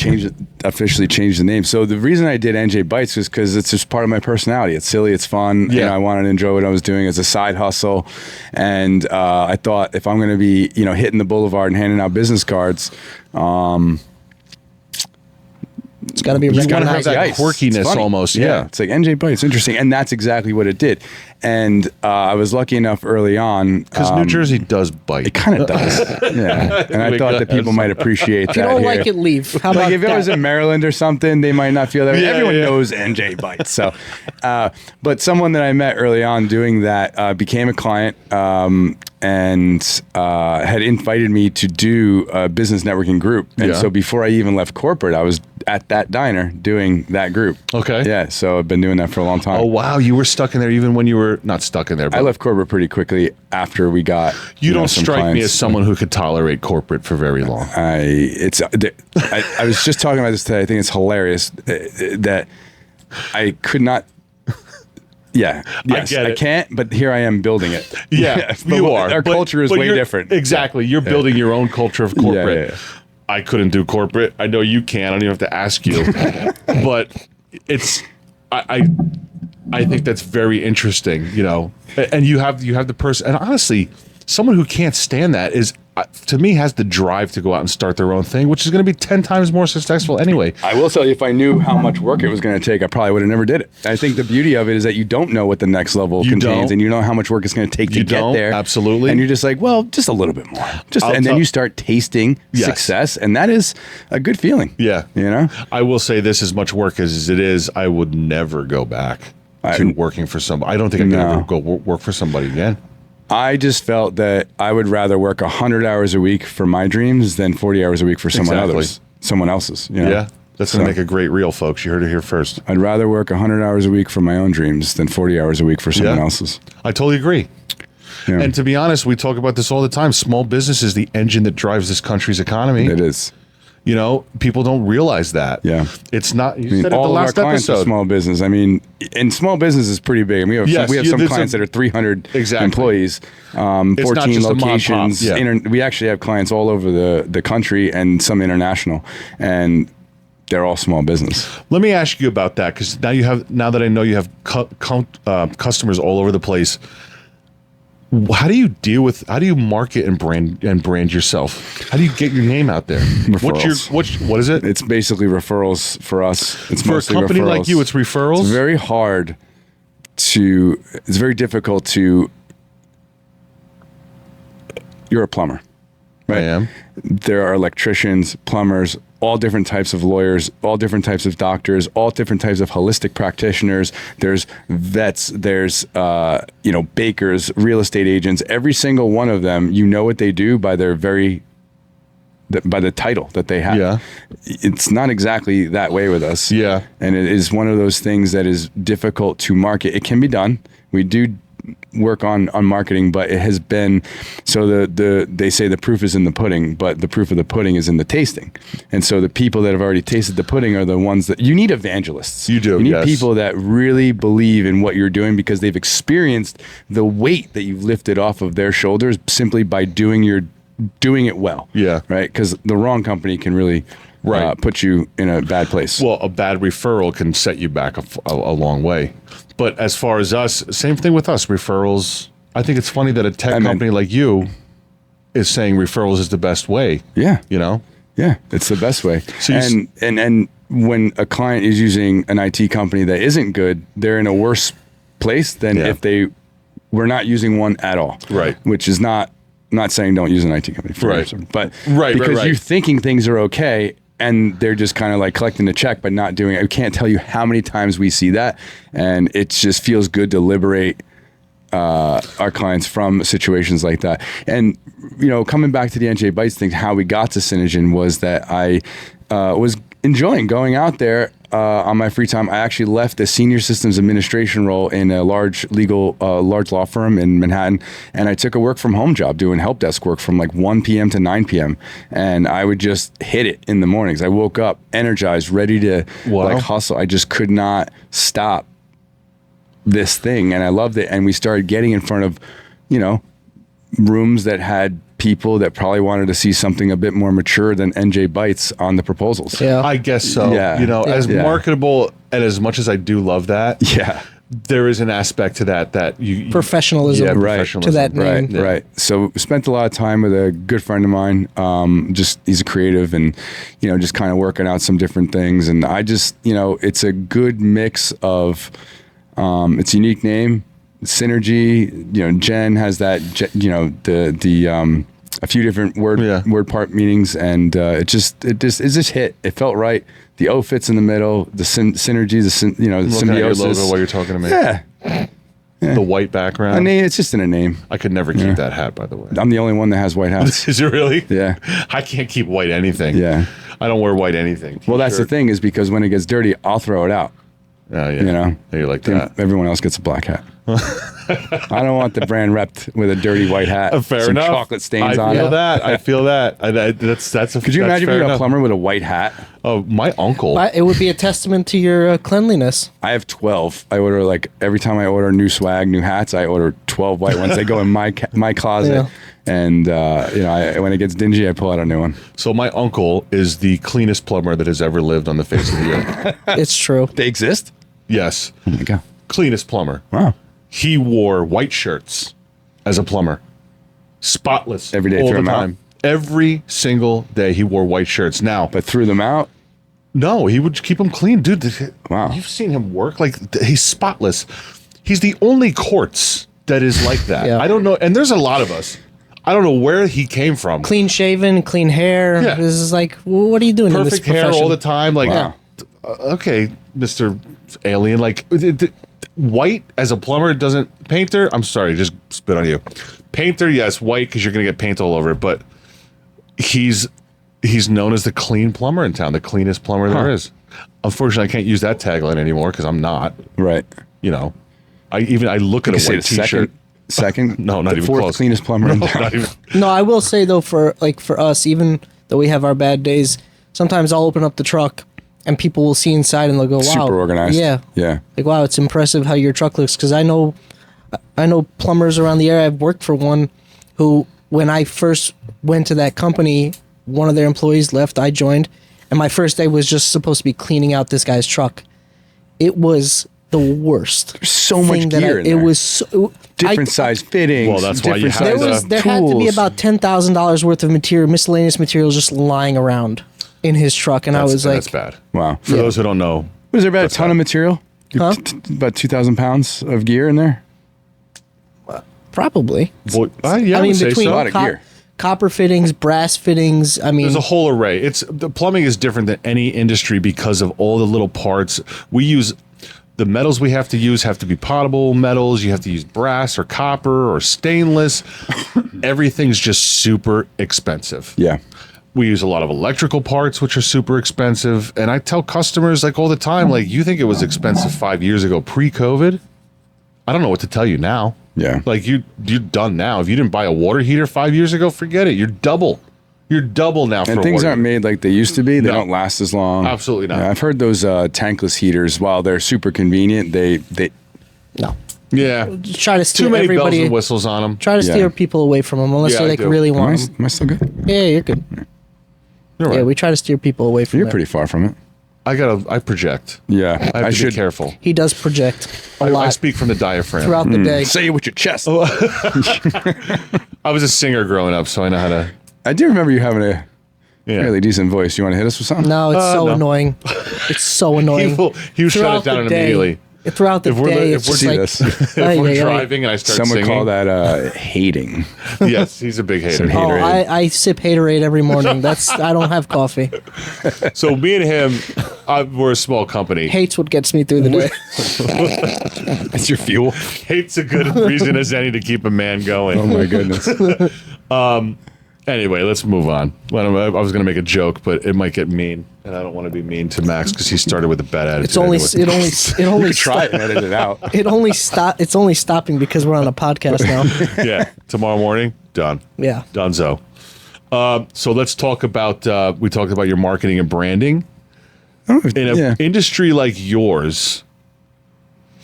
officially changed the name. So the reason I did NJ Bites was because it's just part of my personality. It's silly, it's fun, Yeah. and I wanted to enjoy what I was doing as a side hustle. And I thought if I'm going to be, hitting the boulevard and handing out business cards, It's got to be You gotta recognized. have that Ice. It's quirkiness funny. almost, yeah. It's like NJ Bites, interesting, and that's exactly what it did. And I was lucky enough early on Because New Jersey does bite. It kind of does, yeah. And I thought that people might appreciate If you that. don't here. like it, leave. How about Like if it that? was in Maryland or something, they might not feel that way. Yeah, Everyone yeah. knows NJ Bites. So, but someone that I met early on doing that became a client and had invited me to do a business networking group. And Yeah. so before I even left corporate, I was at that diner doing that group. Okay. Yeah. So I've been doing that for a long time. Oh wow, you were stuck in there even when you were not stuck in there. But I left corporate pretty quickly after we got. you don't some strike me clients. as someone who could tolerate corporate for very long. I was just talking about this today. I think it's hilarious that I could not. Yeah, yes, get I it. can't. But here I am building it. Yeah, but you are. Our But- culture is but way you're- different. Exactly. You're building your own culture of corporate. yeah. I couldn't do corporate. I know you can. I don't even have to ask you. But it's I think that's very interesting, And you have the person, and honestly, someone who can't stand that is to me has the drive to go out and start their own thing, which is going to be 10 times more successful anyway. I will tell you, if I knew how much work it was going to take, I probably would have never did it. I think the beauty of it is that you don't know what the next level You contains, don't. and you know how much work it's going to take to You get don't, there. absolutely. And you're just like, well, just a little bit more. And then you start tasting Yes. success, and that is a good feeling. Yeah. I will say this: as much work as it is, I would never go back to working for somebody. I don't think I could No. ever go work for somebody again. I just felt that I would rather work 100 hours a week for my dreams than 40 hours a week for someone else's. Yeah. That's going to make a great reel, folks. You heard it here first. I'd rather work 100 hours a week for my own dreams than 40 hours a week for someone else's. I totally agree. Yeah. And to be honest, we talk about this all the time. Small business is the engine that drives this country's economy. It is. You know, people don't realize that. Yeah. It's not, you I mean, said it all the of our last clients are episode. small business. I mean, and small business is pretty big. I mean, we have some clients that are 300 Exactly. employees, not 14 just a mom locations. pop, yeah. We actually have clients all over the country and some international, and they're all small business. Let me ask you about that, because now that I know you have customers all over the place. How do you market and brand yourself? How do you get your name out there? Referrals. What is it? It's basically referrals for us. It's For a mostly company referrals. like you, it's referrals? It's very hard it's very difficult to, you're a plumber, right? I am. There are electricians, plumbers, all different types of lawyers, all different types of doctors, all different types of holistic practitioners. There's vets, there's bakers, real estate agents. Every single one of them, you know what they do by by the title that they have. Yeah. It's not exactly that way with us. Yeah. And it is one of those things that is difficult to market. It can be done. We do work on marketing, but it has been, so they say the proof is in the pudding, but the proof of the pudding is in the tasting. And so the people that have already tasted the pudding are the ones that you need. Evangelists. You do. You need yes. people that really believe in what you're doing because they've experienced the weight that you've lifted off of their shoulders simply by doing it well. Yeah. Right. Because the wrong company can really put you in a bad place. Well, a bad referral can set you back a long way. But as far as us, same thing with us. Referrals. I think it's funny that a tech company like you is saying referrals is the best way. Yeah. You know? Yeah, it's the best way. So and when a client is using an IT company that isn't good, they're in a worse place than if they were not using one at all. Right. Which is not saying don't use an IT company. But because you're thinking things are okay and they're just kind of like collecting the check but not doing it. I can't tell you how many times we see that, and it just feels good to liberate our clients from situations like that. And coming back to the NJ Bites thing, how we got to Synogen was that I was enjoying going out there on my free time. I actually left the senior systems administration role in a large law firm in Manhattan, and I took a work from home job doing help desk work from like 1 p.m. to 9 p.m. And I would just hit it in the mornings. I woke up energized, ready to hustle. I just could not stop this thing, and I loved it. And we started getting in front of, rooms that had people that probably wanted to see something a bit more mature than NJ Bites on the proposals. Yeah. I guess so. Yeah. As marketable and as much as I do love that, there is an aspect to that you Professionalism. Yeah, Right. professionalism. To that name. Right, right. So spent a lot of time with a good friend of mine. He's a creative and, just kind of working out some different things. And I just, it's a good mix of, it's a unique name, synergy. Jen has that, a few different word part meanings, and it just hit. It felt right. The O fits in the middle. The synergy, the symbiosis. Looking at your logo while you're talking to me. Yeah. The white background. I mean, it's just in a name. I could never keep that hat, by the way. I'm the only one that has white hats. Is it really? Yeah. I can't keep white anything. Yeah. I don't wear white anything. Well, that's the thing, is because when it gets dirty, I'll throw it out. Oh, yeah. You're like that. Everyone else gets a black hat. I don't want the brand repped with a dirty white hat. Fair some enough. Chocolate stains on it. I feel that. Could you imagine being a plumber with a white hat? Oh, my uncle. It would be a testament to your cleanliness. I have 12. I order every time I order new swag, new hats, I order 12 white ones. They go in my closet. Yeah. And, when it gets dingy, I pull out a new one. So my uncle is the cleanest plumber that has ever lived on the face of the earth. It's true. They exist? Yes. Oh my God. Cleanest plumber. Wow. He wore white shirts as a plumber. Spotless. Every day all threw the them out? time. Every single day he wore white shirts. Now, But threw them out? no, he would keep them clean. Dude, Wow. you've seen him work. He's spotless. He's the only quartz that is like that. Yeah. I don't know. And there's a lot of us. I don't know where he came from. Clean shaven, clean hair. Yeah. This is like, what are you doing in this Perfect hair profession? all the time. Wow. Okay, Mr. Alien. White as a plumber doesn't. Painter, I'm sorry, just spit on you. Painter, yes, white because you're going to get paint all over it. But he's known as the clean plumber in town, the cleanest plumber there is. Unfortunately, I can't use that tagline anymore because I'm not. Right. I look at a Say white the T-shirt. second? No, not the even fourth close. cleanest plumber in town. Not even. No, I will say though, for us, even though we have our bad days, sometimes I'll open up the truck and people will see inside and they'll go, wow. Super organized. Yeah. Yeah. Like, wow, it's impressive how your truck looks. Because I know plumbers around the area. I've worked for one who, when I first went to that company, one of their employees left, I joined, and my first day was just supposed to be cleaning out this guy's truck. It was the worst. There's so much gear in there. It was so... Different size fittings. Well, that's why different you have size There had to be tools. about $10,000 worth of miscellaneous materials just lying around in his truck, and I was like... That's bad. Wow. For those who don't know, Was there about a That's ton bad. of material? Huh? About 2,000 pounds of gear in there? Probably. well, yeah, I I mean, would say between so. A lot of gear. copper fittings, brass fittings, I mean... There's a whole array. It's the plumbing is different than any industry because of all the little parts we use. The metals we have to be potable metals. You have to use brass or copper or stainless. Everything's just super expensive. Yeah. We use a lot of electrical parts, which are super expensive. And I tell customers like all the time, like, you think it was expensive 5 years ago pre-COVID? I don't know what to tell you now. Yeah. Like you're done now. If you didn't buy a water heater 5 years ago, forget it. You're double. You're double now for And a things water aren't heater. made like they used to be. They No. don't last as long. Absolutely not. Yeah, I've heard those tankless heaters, while they're super convenient, they No. Yeah. Just try to steer Too many bells everybody... and whistles on them. Try to Yeah. steer people away from them unless Yeah, they I like do. really am, want I, them. am I still good? Yeah, you're good. You're right. Yeah, we try to steer people away from You're it. pretty far from it. I project. Yeah. I have to be careful. He does project a I lot speak from the diaphragm. throughout the day. Say it with your chest. I was a singer growing up, so I know how to. I do remember you having a Yeah. fairly decent voice. You want to hit us with something? No, it's so no. annoying. It's so annoying. He will shut Throughout it down the day- immediately. Throughout the If we're- day, if it's we're just See like... this. If Ay, we're ay, ay. driving and I start Some would singing, call that hating. yes, he's a big hater. Some Oh, haterade. I sip haterade every morning. I don't have coffee. So me and him, we're a small company. Hate's what gets me through the day. That's your fuel. Hate's a good reason as any to keep a man going. Oh my goodness. Anyway, let's move on. Well, I was going to make a joke, but it might get mean, and I don't want to be mean to Max because he started with a bad attitude. It's only Try it and edit it out. It's only stopping because we're on a podcast now. Yeah, tomorrow morning, done. Yeah. Donezo. So let's talk about. We talked about your marketing and branding in an Yeah. industry like yours.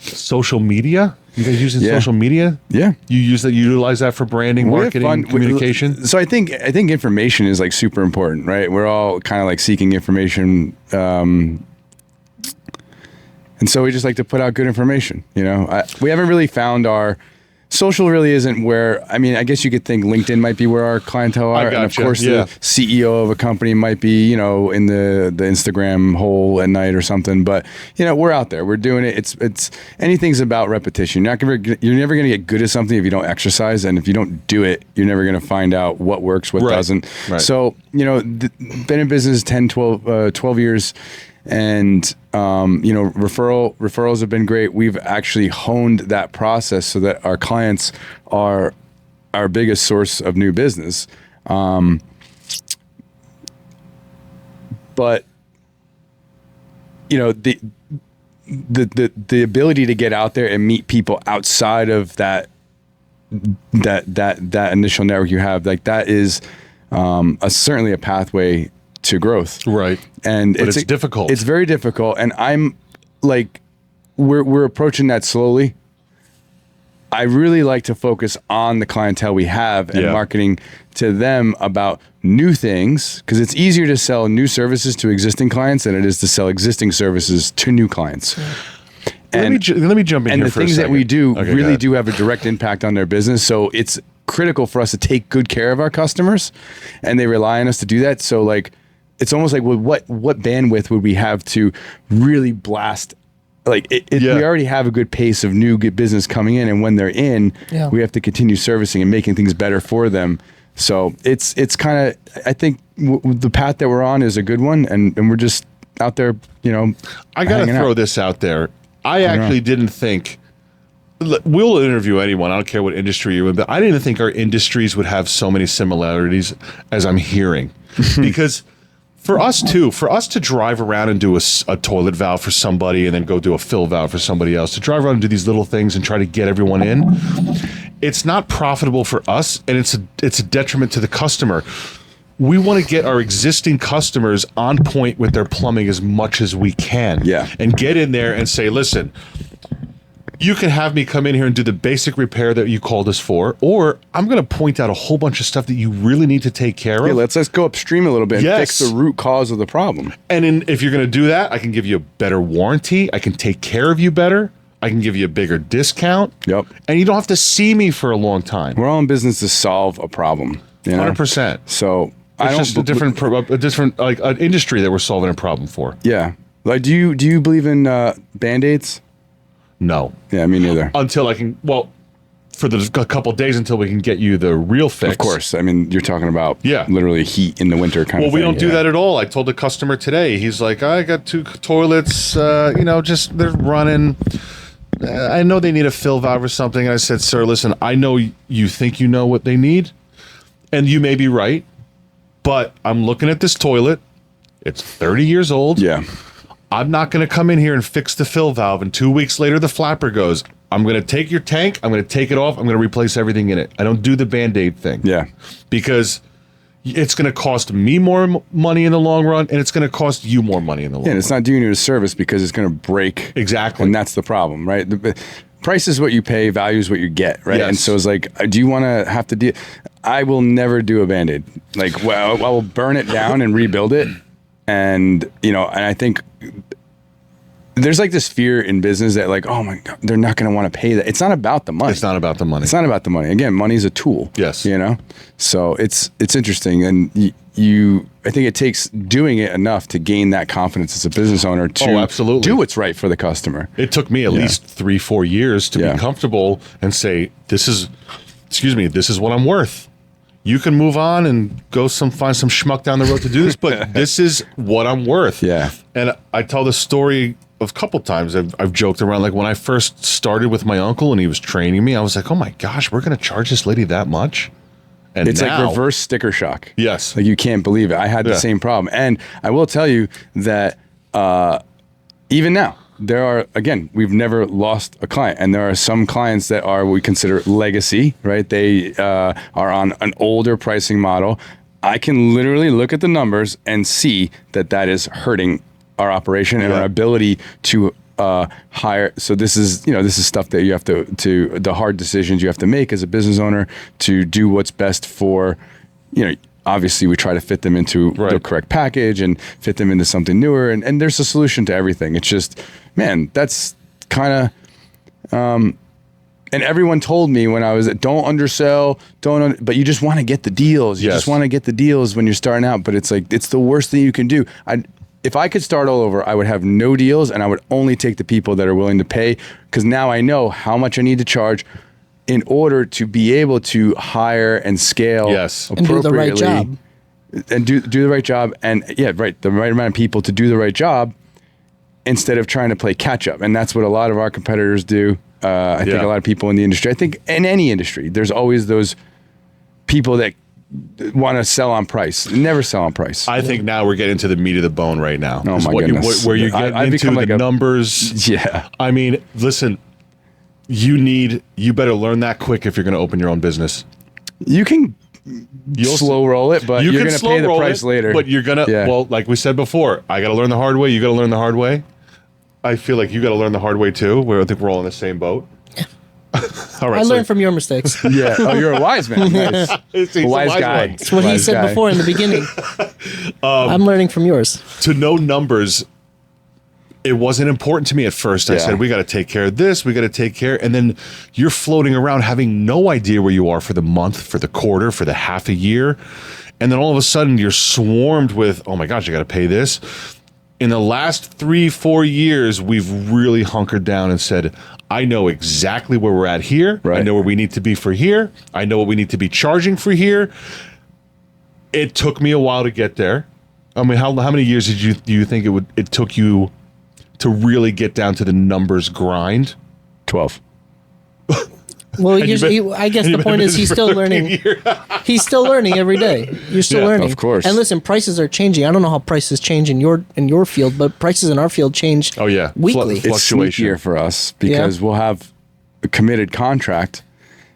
Social media. You guys using Yeah. social media? Yeah. You utilize that for branding, We have marketing, fun. communication. So I think information is like super important, right? We're all kind of like seeking information, and so we just like to put out good information. You know, we haven't really found our social. Really isn't where. I mean, I guess you could think LinkedIn might be where our clientele are, and of gotcha, course yeah. the CEO of a company might be, you know, in the Instagram hole at night or something. But you know, we're out there. We're doing it. It's anything's about repetition. You're never gonna get good at something if you don't exercise, and if you don't do it, you're never gonna find out what works, what Right, doesn't. right. So you know, been in business 10, 12 years. And you know, referrals have been great. We've actually honed that process so that our clients are our biggest source of new business. But you know, the ability to get out there and meet people outside of that initial network you have, like that is certainly a pathway to growth. Right. And But it's difficult. It's very difficult. And I'm like, we're approaching that slowly. I really like to focus on the clientele we have and Yeah. marketing to them about new things, because it's easier to sell new services to existing clients than it is to sell existing services to new clients. Let me jump in And here the for a things that second. we do Okay, go really ahead. do have a direct impact on their business. So it's critical for us to take good care of our customers, and they rely on us to do that. So like, it's almost like, well, what bandwidth would we have to really blast? Like Yeah. we already have a good pace of new good business coming in, and when they're in, Yeah. we have to continue servicing and making things better for them. So it's kind of, I think the path that we're on is a good one, and we're just out there, you know. I got to hanging throw out. this out there. I actually didn't think. We'll interview anyone. I don't care what industry you're in, but I didn't think our industries would have so many similarities as I'm hearing. Because for us to drive around and do a toilet valve for somebody and then go do a fill valve for somebody else, to drive around and do these little things and try to get everyone in, it's not profitable for us, and it's a detriment to the customer. we want to get our existing customers on point with their plumbing as much as we can. Yeah. And get in there and say, listen, you can have me come in here and do the basic repair that you called us for, or I'm going to point out a whole bunch of stuff that you really need to take care of. Yeah, let's go upstream a little bit and fix the root cause of the problem. And if you're going to do that, I can give you a better warranty. I can take care of you better. I can give you a bigger discount. Yep. And you don't have to see me for a long time. We're all in business to solve a problem. 100%. So it's just a different like an industry that we're solving a problem for. Yeah. Like, do you believe in Band-Aids? No. Yeah, me neither. Until I can, for a couple of days until we can get you the real fix. Of course. I mean, you're talking about Yeah. literally heat in the winter kind of thing. Well, we don't do that at all. I told the customer today, he's like, I got 2 toilets, just they're running. I know they need a fill valve or something. And I said, sir, listen, I know you think you know what they need, and you may be right, but I'm looking at this toilet. It's 30 years old. Yeah. I'm not going to come in here and fix the fill valve, and 2 weeks later the flapper goes. I'm going to take your tank, I'm going to take it off, I'm going to replace everything in it. I don't do the Band-Aid thing. Yeah. Because it's going to cost me more money in the long run, and it's going to cost you more money in the long Yeah, run. and it's not doing you a service because it's going to break. Exactly. And that's the problem, right? The price is what you pay, value is what you get, right? Yes. And so it's like, do you want to have to deal? I will never do a Band-Aid. Like, well, I will burn it down and rebuild it. And, and I think there's like this fear in business that like, oh my God, they're not going to want to pay that. It's not about the money. It's not about the money. It's not about the money. Again, money's a tool. Yes. So it's interesting. And I think it takes doing it enough to gain that confidence as a business owner to absolutely. do what's right for the customer. It took me at least 3-4 years to be comfortable and say, this is what I'm worth. You can move on and go find some schmuck down the road to do this, but this is what I'm worth. Yeah. And I tell the story of a couple times. I've joked around, like when I first started with my uncle and he was training me, I was like, oh my gosh, we're going to charge this lady that much? And it's now, like reverse sticker shock. Yes. Like you can't believe it. I had the same problem. And I will tell you that even now, there are, again, we've never lost a client. And there are some clients that are what we consider legacy, right? They are on an older pricing model. I can literally look at the numbers and see that is hurting our operation and our ability to hire. So this is stuff that you have to the hard decisions you have to make as a business owner to do what's best for, obviously we try to fit them into the correct package and fit them into something newer. And there's a solution to everything. It's just, man, that's kind of, and everyone told me when I was don't undersell, but you just want to get the deals. You just want to get the deals when you're starting out. But it's like, it's the worst thing you can do. If I could start all over, I would have no deals and I would only take the people that are willing to pay, because now I know how much I need to charge in order to be able to hire and scale and do the right job. And do the right job. And the right amount of people to do the right job instead of trying to play catch up. And that's what a lot of our competitors do. I think a lot of people in the industry, I think in any industry, there's always those people that want to sell on price. Never sell on price. I think now we're getting to the meat of the bone right now. Oh my goodness. Where you're getting into like the numbers. Yeah. I mean, listen, you better learn that quick if you're going to open your own business. You can slow roll it, but you're going to pay the price later. But you're going to, well, like we said before, I got to learn the hard way. You got to learn the hard way. I feel like you got to learn the hard way too. I think we're all in the same boat. All right, I learned from your mistakes. Yeah. Oh, you're a wise man. Nice. He's a wise guy. That's what he said before in the beginning. I'm learning from yours. To know numbers, it wasn't important to me at first. I said, we got to take care of this. We got to take care. And then you're floating around having no idea where you are for the month, for the quarter, for the half a year. And then all of a sudden you're swarmed with, oh my gosh, you got to pay this. In the last 3-4 years, we've really hunkered down and said, I know exactly where we're at here. Right. I know where we need to be for here. I know what we need to be charging for here. It took me a while to get there. I mean, how many years do you think it took you to really get down to the numbers grind? 12. Well, I guess the point is he's still learning. He's still learning every day. You're still learning, of course. And listen, prices are changing. I don't know how prices change in your field, but prices in our field change. Oh yeah, weekly. It's sneakier for us because we'll have a committed contract,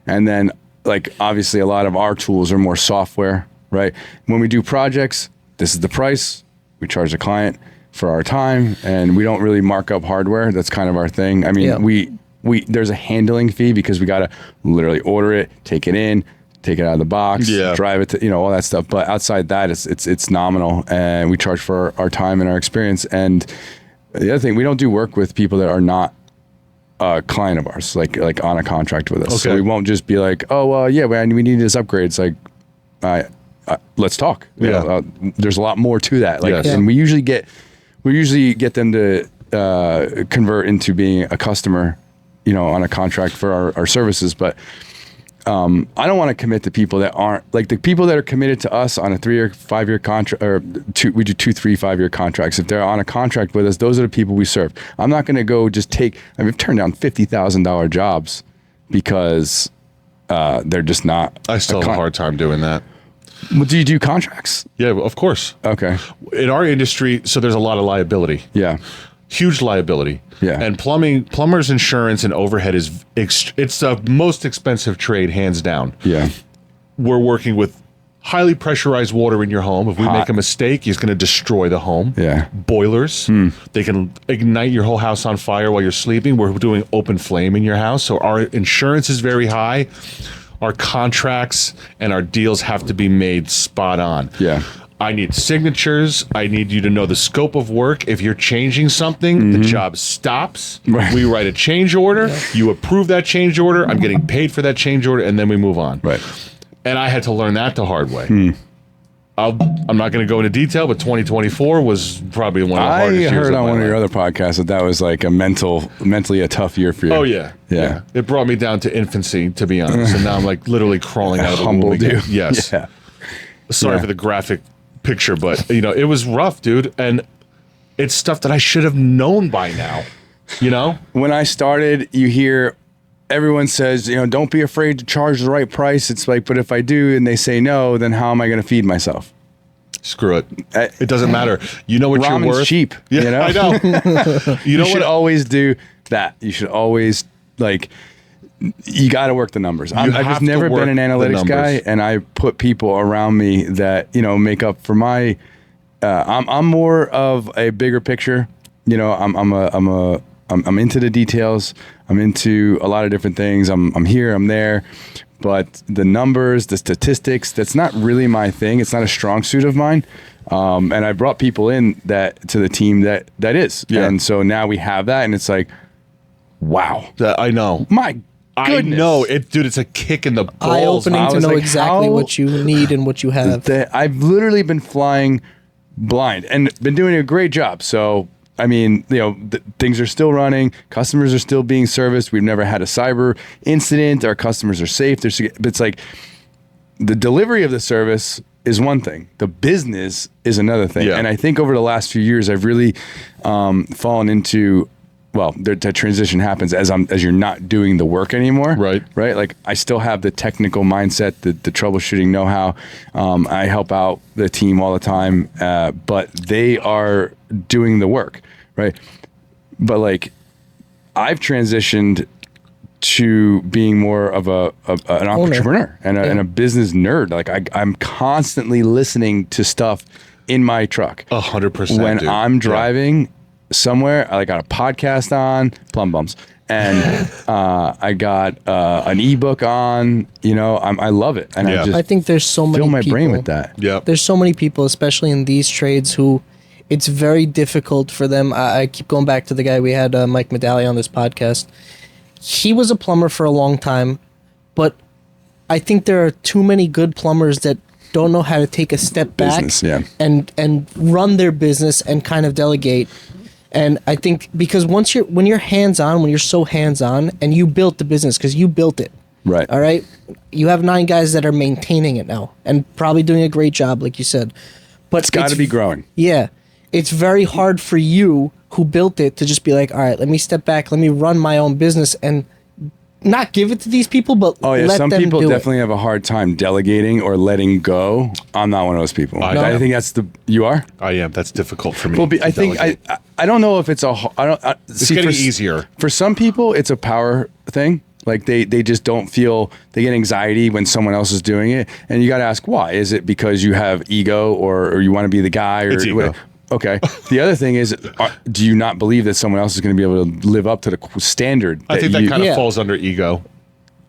and then like obviously a lot of our tools are more software right? When we do projects, this is the price. We charge the client for our time, and we don't really mark up hardware. That's kind of our thing. I mean, we there's a handling fee because we got to literally order it, take it in, take it out of the box, drive it to, all that stuff. But outside that, it's nominal, and we charge for our time and our experience. And the other thing, we don't do work with people that are not a client of ours, like on a contract with us. Okay. So we won't just be like, oh, well, yeah, we need this upgrade. It's like, let's talk. You know, there's a lot more to that. Like, and we usually get them to convert into being a customer, on a contract for our services. But I don't want to commit to people that aren't, like, the people that are committed to us on a 3 or 5 year contract, or we do 2, 3, 5 year contracts. If they're on a contract with us, those are the people we serve. I'm not going to go just I've turned down $50,000 jobs because they're just not. I still have a hard time doing that. Well, do you do contracts? Yeah, of course. Okay. In our industry, so there's a lot of liability. Yeah. Huge liability. Yeah. And plumber's insurance and overhead it's the most expensive trade, hands down. Yeah. We're working with highly pressurized water in your home. If we make a mistake, it's going to destroy the home. Yeah. Boilers. They can ignite your whole house on fire while you're sleeping. We're doing open flame in your house. So our insurance is very high. Our contracts and our deals have to be made spot on. Yeah. I need signatures. I need you to know the scope of work. If you're changing something, the job stops. Right. We write a change order. You approve that change order. I'm getting paid for that change order, and then we move on. Right. And I had to learn that the hard way. I'm not going to go into detail, but 2024 was probably one of the hardest years I heard of on my one of your life. other podcasts that was like a mentally a tough year for you. Oh, yeah. Yeah. It brought me down to infancy, to be honest. And now I'm like literally crawling out of the womb Humbled again. you. Yes. Yeah. Sorry for the graphic picture, but it was rough, dude. And it's stuff that I should have known by now, When I started, you hear everyone says, don't be afraid to charge the right price. It's like, but if I do and they say no, then how am I going to feed myself? Screw it. It doesn't matter. You know what Ramen's you're worth. cheap. Yeah, I know. You should always do that. You should always, you got to work the numbers. I've have just to never work been an the analytics guy, numbers. and I put people around me that make up for my. I'm more of a bigger picture. I'm into the details. I'm into a lot of different things. I'm here. I'm there. But the numbers, the statistics, that's not really my thing. It's not a strong suit of mine. And I brought people in to the team that is. Yeah. And so now we have that, and it's like, wow. I know. My goodness. I know. Dude, it's a kick in the balls. Eye-opening I to was know like, exactly how- what you need and what you have. I've literally been flying blind and been doing a great job. So, I mean, things are still running. Customers are still being serviced. We've never had a cyber incident. Our customers are safe. But it's like the delivery of the service is one thing. The business is another thing. Yeah. And I think over the last few years, I've really fallen into, that transition happens as you're not doing the work anymore. Right. Right. Like I still have the technical mindset, the troubleshooting know-how. I help out the team all the time, but they are doing the work. Right. But I've transitioned to being more of an entrepreneur and a business nerd. I'm constantly listening to stuff in my truck. 100%. When dude. I'm driving somewhere, I got a podcast on, Plumb Bums, and I got an ebook on. I love it, and I just I think there's so many fill my people. brain with that. Yeah. There's so many people, especially in these trades, who it's very difficult for them. I keep going back to the guy we had, Mike Medalli, on this podcast. He was a plumber for a long time, but I think there are too many good plumbers that don't know how to take a step back Business, yeah. and run their business and kind of delegate. And I think because when you're hands-on, when you're so hands-on, and you built the business because you built it, Right. all right, you have 9 guys that are maintaining it now and probably doing a great job, like you said. But It's got to be growing. Yeah. It's very hard for you who built it to just be like, all right, let me step back, let me run my own business and not give it to these people, but Oh yeah, let some them people do definitely have a hard time delegating or letting go. I'm not one of those people. I think that's you are. I am. That's difficult for me. Well, to I think delegate. I don't know if it's It's getting easier. For some people, it's a power thing. Like they just don't feel, they get anxiety when someone else is doing it. And you got to ask why. Is it because you have ego or you want to be the guy? Or It's ego. Okay. The other thing is, do you not believe that someone else is going to be able to live up to the standard? I think that kind of Yeah. falls under ego.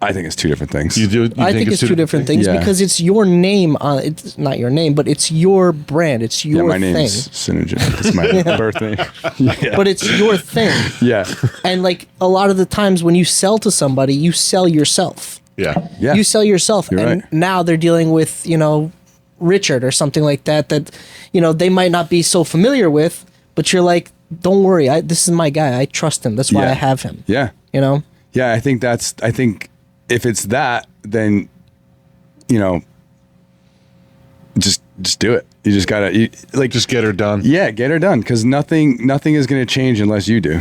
I think it's two different things. You do? You I think it's two different things Yeah. because it's your name on it's not your name, but it's your brand. It's Yeah, your my thing. name's Synogen. It's my birth name. Yeah. But it's your thing. Yeah. And like a lot of the times when you sell to somebody, you sell yourself. Yeah. Yeah. You sell yourself. You're and right. now they're dealing with, Richard or something like that, they might not be so familiar with, but you're like, don't worry, this is my guy. I trust him. That's why Yeah. I have him. Yeah. Yeah, I think if it's that, then, just do it. You just gotta, Just get her done. yeah, get her done. Because nothing is going to change unless you do.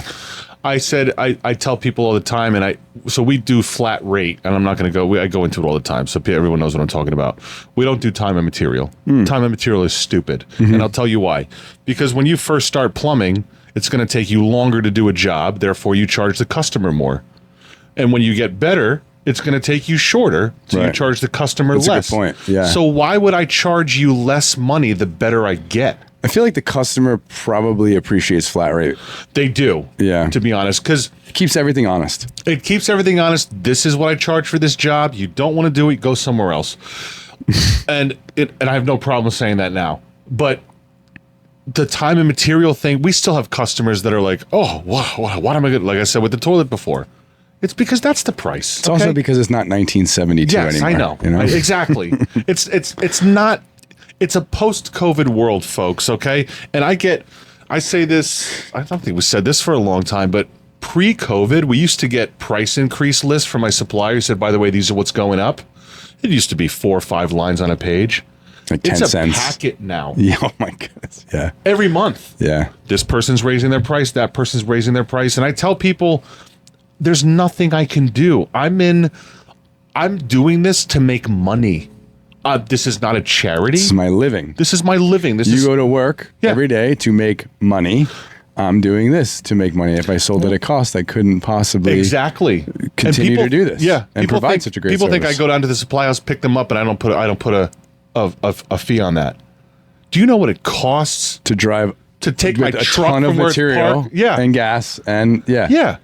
I said, I tell people all the time, so we do flat rate, and I'm not going to I go into it all the time, so everyone knows what I'm talking about. We don't do time and material. Time and material is stupid, and I'll tell you why. Because when you first start plumbing, it's going to take you longer to do a job, therefore you charge the customer more. And when you get better, it's going to take you shorter, so you Right. charge the customer That's a good less. point, yeah. So why would I charge you less money the better I get? I feel like the customer probably appreciates flat rate. They do, Yeah. to be honest, because It keeps everything honest. it keeps everything honest. This is what I charge for this job. You don't want to do it, go somewhere else. and I have no problem saying that now. But the time and material thing, we still have customers that are like, oh, what am I going to, like I said with the toilet before. It's because that's the price. It's also because it's not 1972 yes, anymore. I know. You know? Exactly. It's not, it's a post-COVID world, folks, okay? And I say this, I don't think we said this for a long time, but pre-COVID, we used to get price increase lists from my supplier who said, by the way, these are what's going up. It used to be 4 or 5 lines on a page. Like 10 It's a cents. packet now. Yeah, oh my goodness. Yeah. Every month. Yeah. This person's raising their price, that person's raising their price. And I tell people, there's nothing I can do. I'm doing this to make money. This is not a charity. This is my living. This is my living. You go to work Yeah. every day to make money. I'm doing this to make money. If I sold at a cost, I couldn't possibly exactly continue to do this. Yeah, and people provide think, such a great people think I service. go down to the supply house, pick them up, and I don't put a fee on that. Do you know what it costs to drive to take my with a truck ton of from where it's material parked? Yeah, and gas and yeah.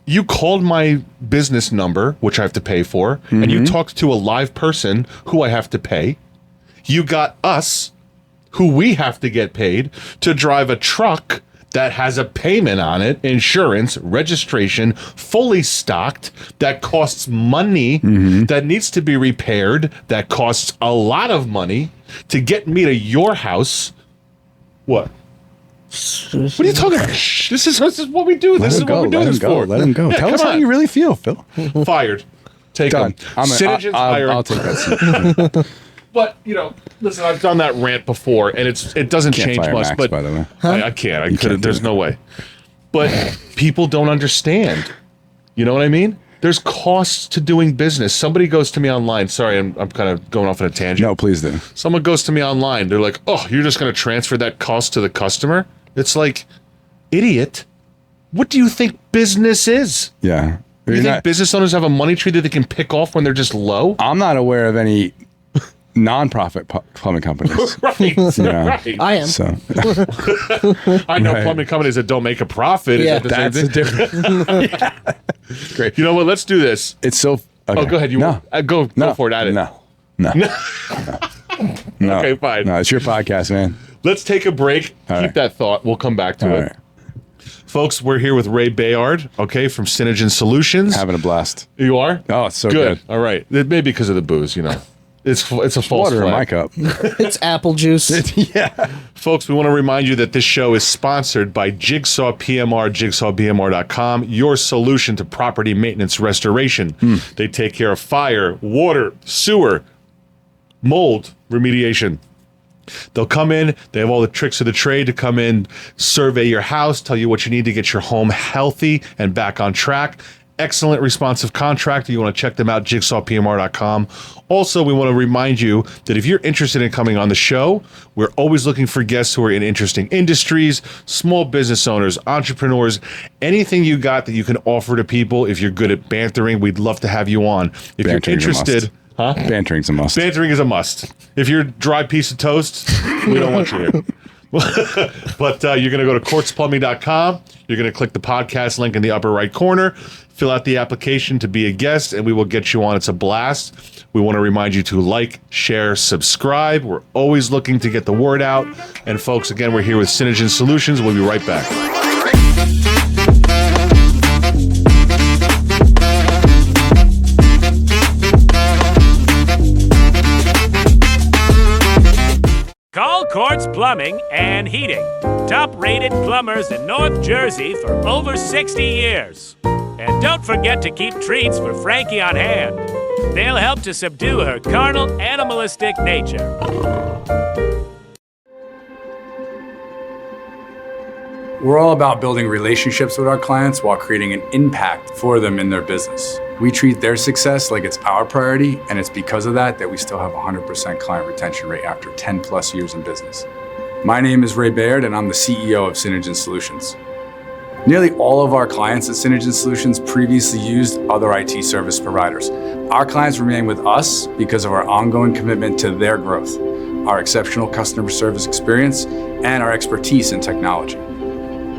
You called my business number, which I have to pay for, and you talked to a live person who I have to pay. You got us, who we have to get paid, to drive a truck that has a payment on it, insurance, registration, fully stocked, that costs money, that needs to be repaired, that costs a lot of money to get me to your house. What? What are you talking about? Shh, this is what we do. This is what we're doing this for. Let him go. Yeah, Tell us come how on. you really feel, Phil. Fired. Take Done. them. Synogen's hired. I'll take that seat. But listen, I've done that rant before, and it doesn't Can't change fire much. Max, But by the way. I can't. I couldn't. can't do There's it. no way. But people don't understand. You know what I mean? There's costs to doing business. Somebody goes to me online. Sorry, I'm kind of going off on a tangent. No, please do. Someone goes to me online. They're like, "Oh, you're just going to transfer that cost to the customer?" It's like, idiot. What do you think business is? Yeah. You think business owners have a money tree that they can pick off when they're just low? I'm not aware of any non-profit plumbing companies. Right. Yeah. Right. I am. So I know Right. plumbing companies that don't make a profit. Yeah. Is that the same that's a thing? different. Great. You know what? Let's do this. It's so. Okay. Oh, go ahead. Go for it. At it. No. No. No. Okay, fine. No, it's your podcast, man. Let's take a break. All Keep right. that thought. We'll come back to All it. right. Folks, we're here with Ray Bayard, okay, from Synogen Solutions. Having a blast. You are? Oh, it's so good. All right. It may be because of the booze, It's a false Water in my flag. cup. It's apple juice. Yeah. Folks, we want to remind you that this show is sponsored by Jigsaw PMR, jigsawbmr.com, your solution to property maintenance restoration. They take care of fire, water, sewer, mold remediation. They'll come in, they have all the tricks of the trade to come in, survey your house, tell you what you need to get your home healthy and back on track. excellent responsive contractor. You want to check them out, jigsawpmr.com. Also, we want to remind you that if you're interested in coming on the show, we're always looking for guests who are in interesting industries, small business owners, entrepreneurs, anything you got that you can offer to people. If you're good at bantering, we'd love to have you on. If you're interested... Huh? Bantering's a must. Bantering is a must. If you're a dry piece of toast, we don't want you here. But you're going to go to quartzplumbing.com. You're going to click the podcast link in the upper right corner, fill out the application to be a guest, and we will get you on. It's a blast. We want to remind you to like, share, subscribe. We're always looking to get the word out. And folks, again, we're here with Synogen Solutions. We'll be right back. Call Quartz Plumbing and Heating. Top-rated plumbers in North Jersey for over 60 years. And don't forget to keep treats for Frankie on hand. They'll help to subdue her carnal, animalistic nature. We're all about building relationships with our clients while creating an impact for them in their business. We treat their success like it's our priority, and it's because of that we still have a 100% client retention rate after 10 plus years in business. My name is Ray Bayard, and I'm the CEO of Synogen Solutions. Nearly all of our clients at Synogen Solutions previously used other IT service providers. Our clients remain with us because of our ongoing commitment to their growth, our exceptional customer service experience, and our expertise in technology.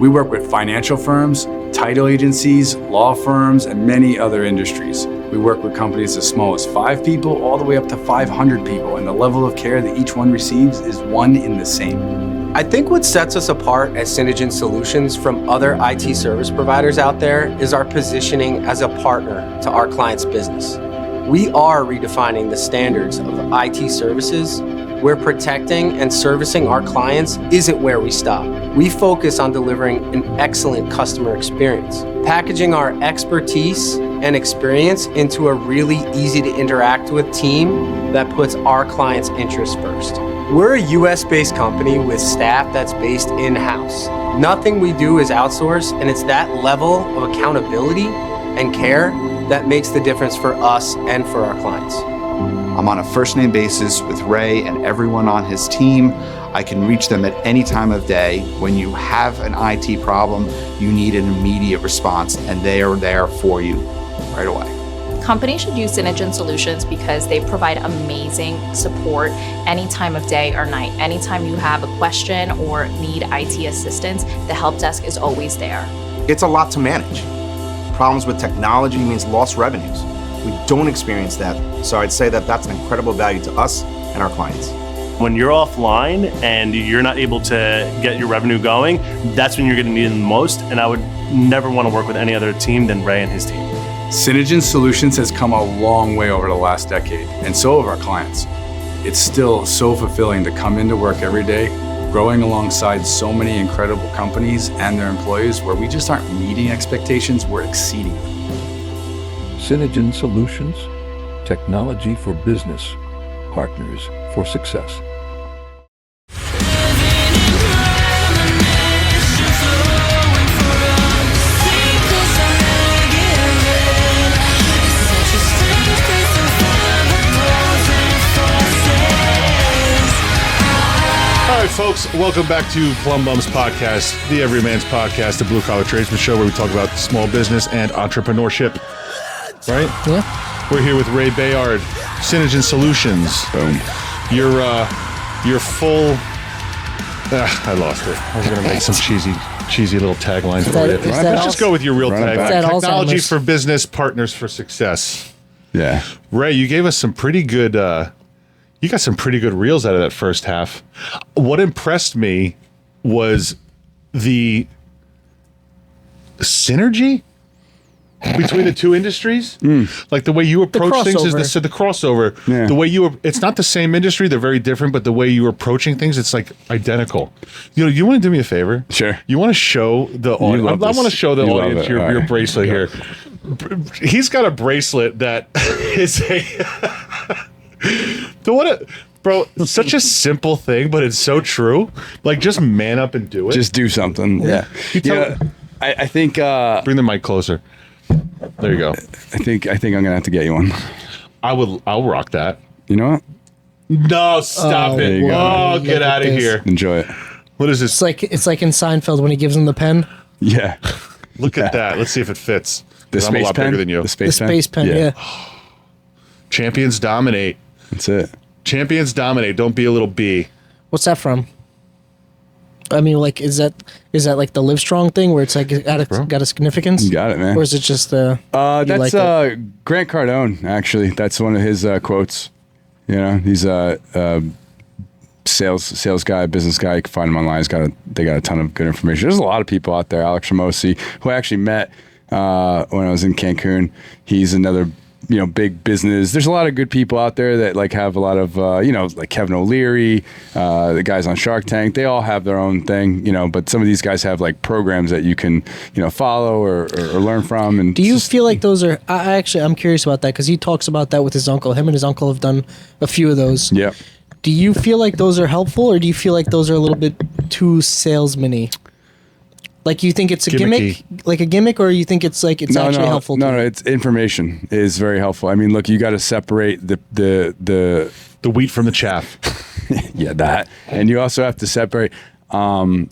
We work with financial firms, title agencies, law firms, and many other industries. We work with companies as small as 5 people all the way up to 500 people, and the level of care that each one receives is one in the same. I think what sets us apart at Synogen Solutions from other IT service providers out there is our positioning as a partner to our clients' business. We are redefining the standards of IT services, where protecting and servicing our clients isn't where we stop. We focus on delivering an excellent customer experience, packaging our expertise and experience into a really easy to interact with team that puts our clients' interests first. We're a US-based company with staff that's based in-house. Nothing we do is outsourced, and it's that level of accountability and care that makes the difference for us and for our clients. I'm on a first-name basis with Ray and everyone on his team. I can reach them at any time of day. When you have an IT problem, you need an immediate response, and they are there for you right away. Companies should use Synogen Solutions because they provide amazing support any time of day or night. Anytime you have a question or need IT assistance, the help desk is always there. It's a lot to manage. Problems with technology means lost revenues. We don't experience that, so I'd say that that's an incredible value to us and our clients. When you're offline and you're not able to get your revenue going, that's when you're going to need it the most, and I would never want to work with any other team than Ray and his team. Synogen Solutions has come a long way over the last decade, and so have our clients. It's still so fulfilling to come into work every day, growing alongside so many incredible companies and their employees where we just aren't meeting expectations, we're exceeding them. Synogen Solutions, technology for business, partners for success. All right, folks, welcome back to Plumb Bums Podcast, the Everyman's Podcast, the Blue Collar Tradesman Show, where we talk about small business and entrepreneurship. Right? Yeah. We're here with Ray Bayard, Synogen Solutions. Boom. Your full... I lost it. I was going to make some cheesy little tagline for you. Let's just go with your real tagline. Technology for business, partners for success. Yeah. Ray, you gave us some pretty good... you got some pretty good reels out of that first half. What impressed me was the synergy between the two industries. Like the way you approach things is the crossover. Yeah. The way it's not the same industry, they're very different, but the way you're approaching things, it's like identical. You know, you want to do me a favor? Sure. You want to show the audience, I want to show the audience your bracelet here. He's got a bracelet that is bro, such a simple thing, but it's so true. Like, just man up and do it. Just do something. Yeah. I think... Bring the mic closer. There you go. I think I'm gonna have to get you one. I'll rock that. You know what? No, stop there it. you go. Oh, get out of this. here. Enjoy it. What is this? It's like in Seinfeld when he gives him the pen. Yeah. Look at that. Let's see if it fits. The 'Cause I'm a space lot pen. bigger than you. The space The space pen, yeah. Champions dominate. That's it. Champions dominate. Don't be a little bee. What's that from? I mean, like, is that like the Livestrong thing where it's like got a significance? You got it, man. Or is it just that's Grant Cardone, actually. That's one of his quotes. You know, he's a sales guy, business guy. You can find him online. They got a ton of good information. There's a lot of people out there. Alex Ramosi, who I actually met when I was in Cancun. He's another big business. There's a lot of good people out there that like have a lot of like Kevin O'Leary, the guys on Shark Tank. They all have their own thing, but some of these guys have like programs that you can follow or learn from. And do you feel like those are? I'm curious about that because he talks about that with his uncle. Him and his uncle have done a few of those. Yeah. Do you feel like those are helpful, or do you feel like those are a little bit too salesman-y? Like you think it's a gimmick, or you think it's like it's actually helpful? No, it's information is very helpful. I mean, look, you got to separate the wheat from the chaff. Yeah, that, and you also have to separate, the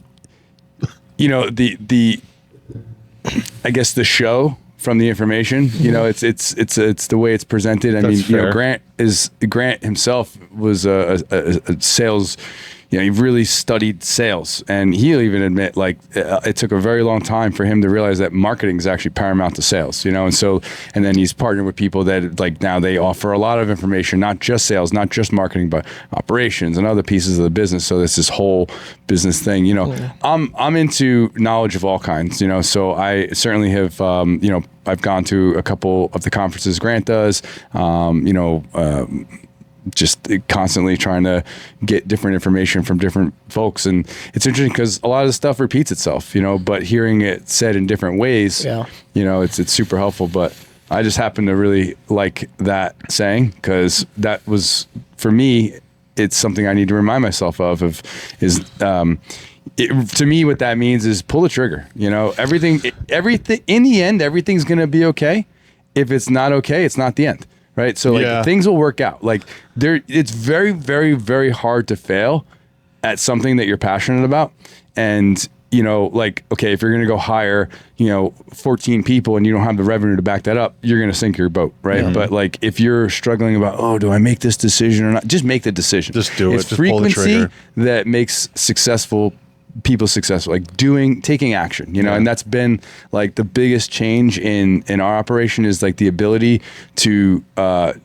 I guess the show from the information. It's the way it's presented. I mean, fair. Grant himself was a sales. He really studied sales, and he'll even admit it took a very long time for him to realize that marketing is actually paramount to sales. And then he's partnered with people that now they offer a lot of information, not just sales, not just marketing, but operations and other pieces of the business. So there's this whole business thing. I'm into knowledge of all kinds. So I certainly have. I've gone to a couple of the conferences Grant does. Just constantly trying to get different information from different folks. And it's interesting because a lot of the stuff repeats itself, but hearing it said in different ways, it's super helpful. But I just happen to really like that saying because that was, for me, it's something I need to remind myself of to me, what that means is pull the trigger, everything, in the end, everything's going to be okay. If it's not okay, it's not the end. Right. So things will work out. It's very, very, very hard to fail at something that you're passionate about. And, okay, if you're going to go hire, 14 people and you don't have the revenue to back that up, you're going to sink your boat. Right. Mm-hmm. But if you're struggling about, do I make this decision or not? Just make the decision. Just do it. It's just pull the frequency trigger. that makes people successful, taking action, and that's been the biggest change in our operation is the ability to of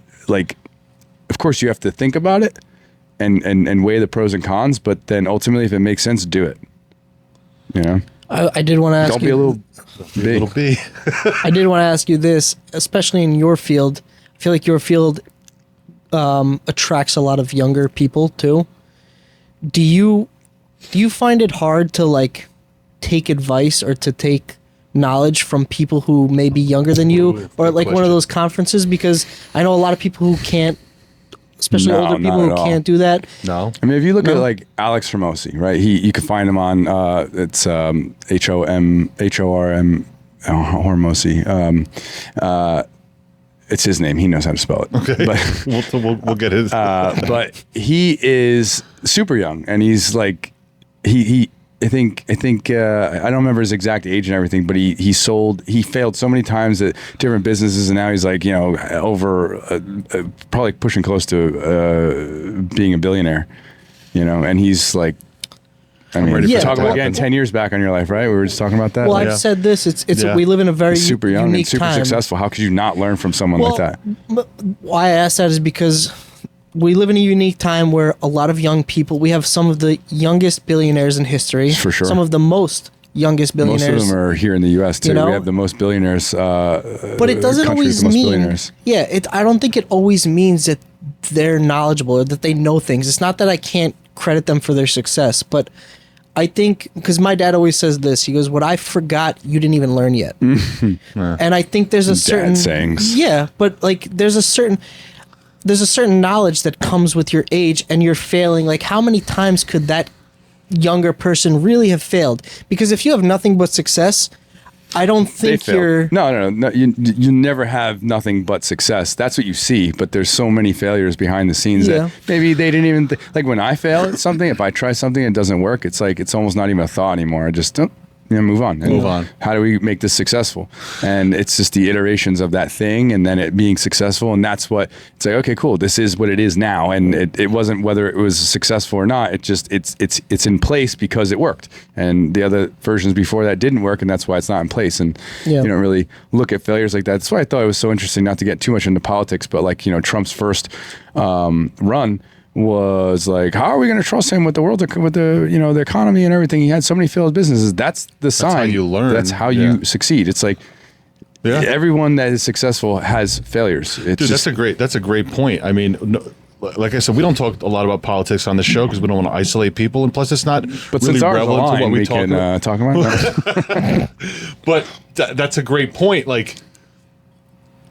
course you have to think about it and weigh the pros and cons, but then ultimately if it makes sense, do it. I did want to ask don't be a little bee. I did want to ask you this, especially in your field. I feel like your field attracts a lot of younger people too. Do you find it hard to take advice or to take knowledge from people who may be younger than you, or one of those conferences? Because I know a lot of people who can't, especially older people who can't do that. No, I mean if you look at Alex Ramosi, right? You can find him on it's HORM Hormosi. It's his name. He knows how to spell it. Okay, but we'll get his. But he is super young, and he's I think I don't remember his exact age and everything, but he failed so many times at different businesses, and now he's over probably pushing close to being a billionaire, and he's talk about again 10 years back on your life, right? We were just talking about that. Well, I've said this. We live in a very super young unique and super time. successful. How could you not learn from someone like that? Why I asked that is because we live in a unique time where a lot of young people, we have some of the youngest billionaires in history. For sure. Some of the most youngest billionaires. Most of them are here in the U.S. too. We have the most billionaires. But it doesn't always mean. I don't think it always means that they're knowledgeable or that they know things. It's not that I can't credit them for their success, but I think, because my dad always says this, he goes, "What I forgot, you didn't even learn yet." And I think there's a certain sayings. Yeah, but there's a certain knowledge that comes with your age, and you're failing. How many times could that younger person really have failed? Because if you have nothing but success, I don't They think failed. you're. No. You never have nothing but success. That's what you see. But there's so many failures behind the scenes Yeah. that maybe they didn't even like. When I fail at something, if I try something and it doesn't work, it's like it's almost not even a thought anymore. I just don't. Move on. Move on. How do we make this successful? And it's just the iterations of that thing, and then it being successful. And that's what it's like. Okay, cool. This is what it is now, and it wasn't whether it was successful or not. It just it's in place because it worked, and the other versions before that didn't work, and that's why it's not in place. And Yeah. you don't really look at failures like that. That's why I thought it was so interesting. Not to get too much into politics, but like Trump's first run was like, how are we going to trust him with the world, with the the economy and everything? He had so many failed businesses. That's the sign. how you learn. That's how you succeed. It's like everyone that is successful has failures. It's Dude, just, that's a great point. I mean, like I said, we don't talk a lot about politics on the show because we don't want to isolate people, and plus, it's not but really since ours relevant to what align, we we talk can about. talk about. But that's a great point. Like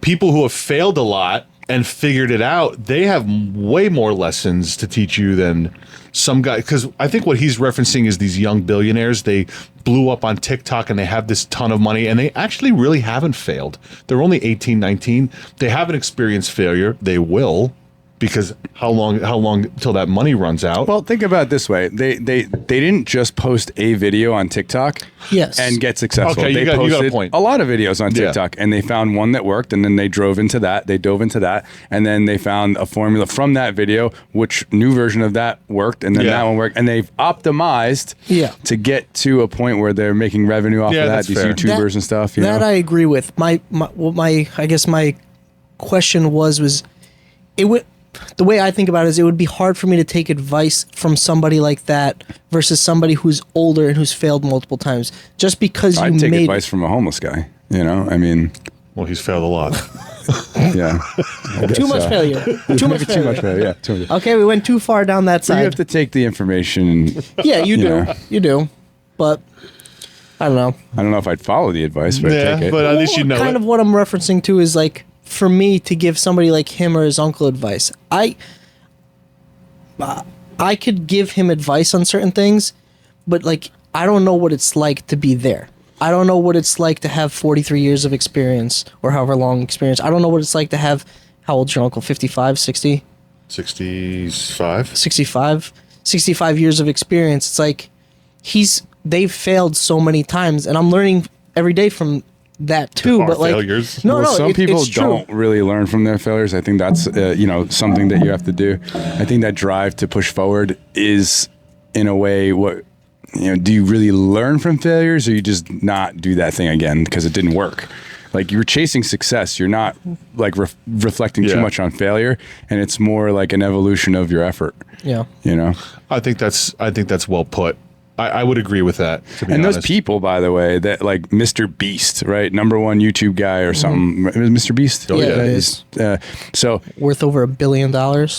people who have failed a lot and figured it out, they have way more lessons to teach you than some guy. Because I think what he's referencing is these young billionaires. They blew up on TikTok and they have this ton of money and they actually really haven't failed. They're only 18, 19. They haven't experienced failure. They will. Because how long till that money runs out? Well, think about it this way: they didn't just post a video on TikTok, Yes. and get successful. Okay, they you got posted a point. a lot of videos on TikTok, and they found one that worked, and then they dove into that, and then they found a formula from that video, which new version of that worked, and then that one worked, and they've optimized to get to a point where they're making revenue off of that. that's These fair. YouTubers and stuff. That I agree with. My I guess my question was it would. The way I think about it is it would be hard for me to take advice from somebody like that versus somebody who's older and who's failed multiple times. Just because I'd you take made advice from a homeless guy. I mean, well, he's failed a lot. Yeah, too much failure. Too much failure. Too much failure. Yeah, too much. Okay, we went too far down that So you side. have to take the information. Yeah, you do. know. You do. But I don't know. I don't know if I'd follow the advice, but I'd take it. but at least you know Kind it. of what I'm referencing to is like for me to give somebody like him or his uncle advice. I could give him advice on certain things, but like I don't know what it's like to be there. I don't know what it's like to have 43 years of experience or however long experience. I don't know what it's like to have how old's your uncle? 55, 60? 65. 65 years of experience. It's like they've failed so many times and I'm learning every day from that too. Our But like failures. no, Some people it's true. don't really learn from their failures. I think that's something that you have to do. I think that drive to push forward is, in a way, what do you really learn from failures, or you just not do that thing again because it didn't work? Like you're chasing success. You're not like reflecting too much on failure, and it's more like an evolution of your effort. Yeah. I think that's well put. I would agree with that. To be And honest. those people, by the way, that like Mr. Beast, right? #1 YouTube guy or something. Mr. Beast? Oh, yeah. it is. So Worth over $1 billion.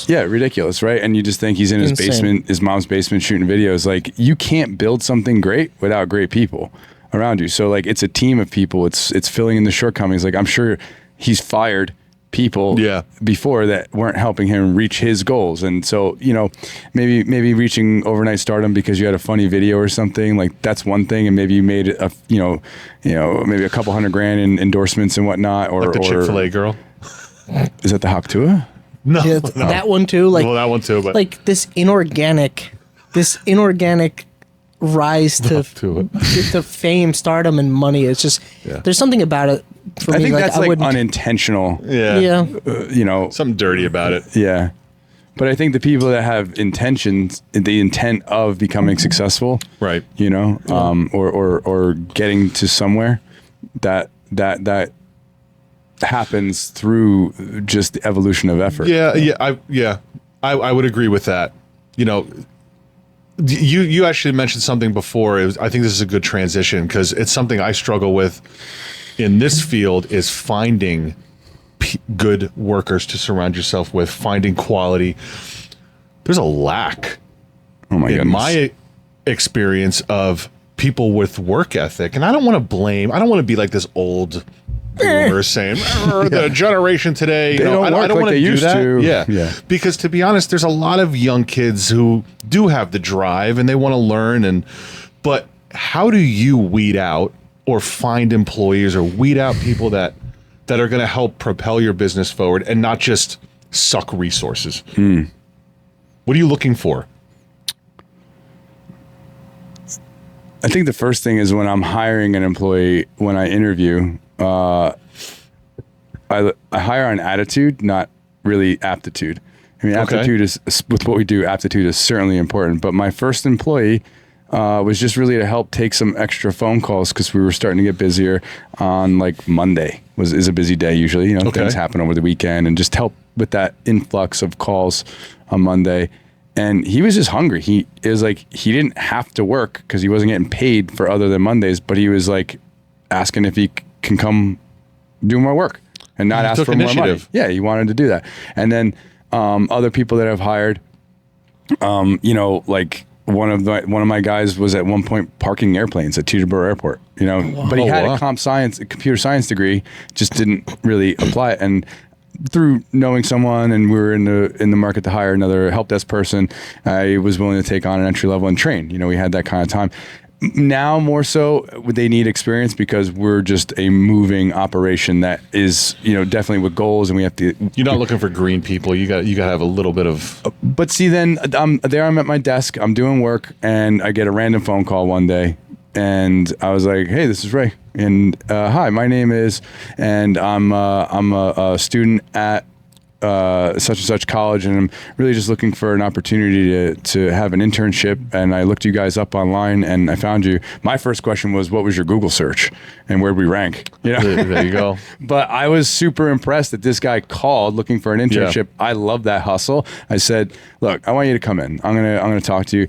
yeah, ridiculous, right? And you just think he's in his Insane. basement, his mom's basement, shooting videos. Like you can't build something great without great people around you. So like it's a team of people. It's filling in the shortcomings. Like I'm sure he's fired people before that weren't helping him reach his goals, and so maybe reaching overnight stardom because you had a funny video or something, like that's one thing, and maybe you made a maybe a couple $100,000 in endorsements and whatnot, or like the Chick-fil-A girl. Is that the Haktua? No, Yeah, that one too. Like well, that one too, but like this inorganic rise to fame, stardom, and money. It's just there's something about it for I me. think Like that's I like wouldn't. unintentional. Yeah. something dirty about it. Yeah. But I think the people that have intentions, the intent of becoming successful, right? Or getting to somewhere, that happens through just the evolution of effort. I would agree with that. You actually mentioned something before. I think this is a good transition because it's something I struggle with in this field is finding good workers to surround yourself with, finding quality. There's a lack in my experience of people with work ethic. And I don't want to be like this old boomer saying the generation today. They don't work I don't like want they to do used that. to. Yeah. Because to be honest, there's a lot of young kids who do have the drive and they want to learn. But how do you weed out or find employees or weed out people that are going to help propel your business forward and not just suck resources? What are you looking for? I think the first thing is when I'm hiring an employee, when I interview, I hire on attitude, not really aptitude. I mean, aptitude is, with what we do, aptitude is certainly important. But my first employee was just really to help take some extra phone calls because we were starting to get busier on like Monday is a busy day usually. You know, things happen over the weekend, and just help with that influx of calls on Monday. And he was just hungry. It was like he didn't have to work because he wasn't getting paid for other than Mondays, but he was like asking if he can come do more work and not ask for more money. Yeah, he wanted to do that. And then other people that I've hired, you know, like one of my guys was at one point parking airplanes at Teterboro Airport, you know, but he had a computer science degree, just didn't really apply it. And through knowing someone, and we were in the market to hire another help desk person, I was willing to take on an entry level and train. You know, we had that kind of time. Now more so, they need experience because we're just a moving operation that is, you know, definitely with goals, and we have to. You're not looking for green people. You got to have a little bit of. But see, then I'm at my desk. I'm doing work, and I get a random phone call one day, and I was like, "Hey, this is Ray." And hi, my name is, and I'm a student at such and such college, and I'm really just looking for an opportunity to have an internship. And I looked you guys up online, and I found you. My first question was, what was your Google search, and where'd we rank? You know, there you go. But I was super impressed that this guy called looking for an internship. I love that hustle. I said, look, I want you to come in. I'm gonna talk to you.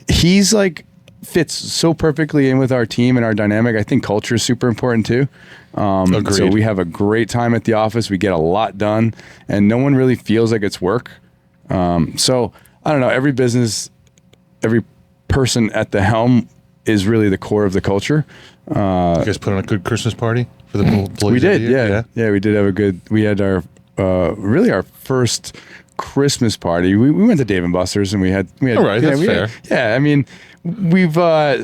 He's like, fits so perfectly in with our team and our dynamic. I think culture is super important too. So we have a great time at the office. We get a lot done, and no one really feels like it's work. So I don't know. Every business, every person at the helm is really the core of the culture. You guys put on a good Christmas party for the employees? We did, yeah. We did have a good. We had our really our first Christmas party. We went to Dave and Buster's, and we had. All right, that's fair. I mean, we've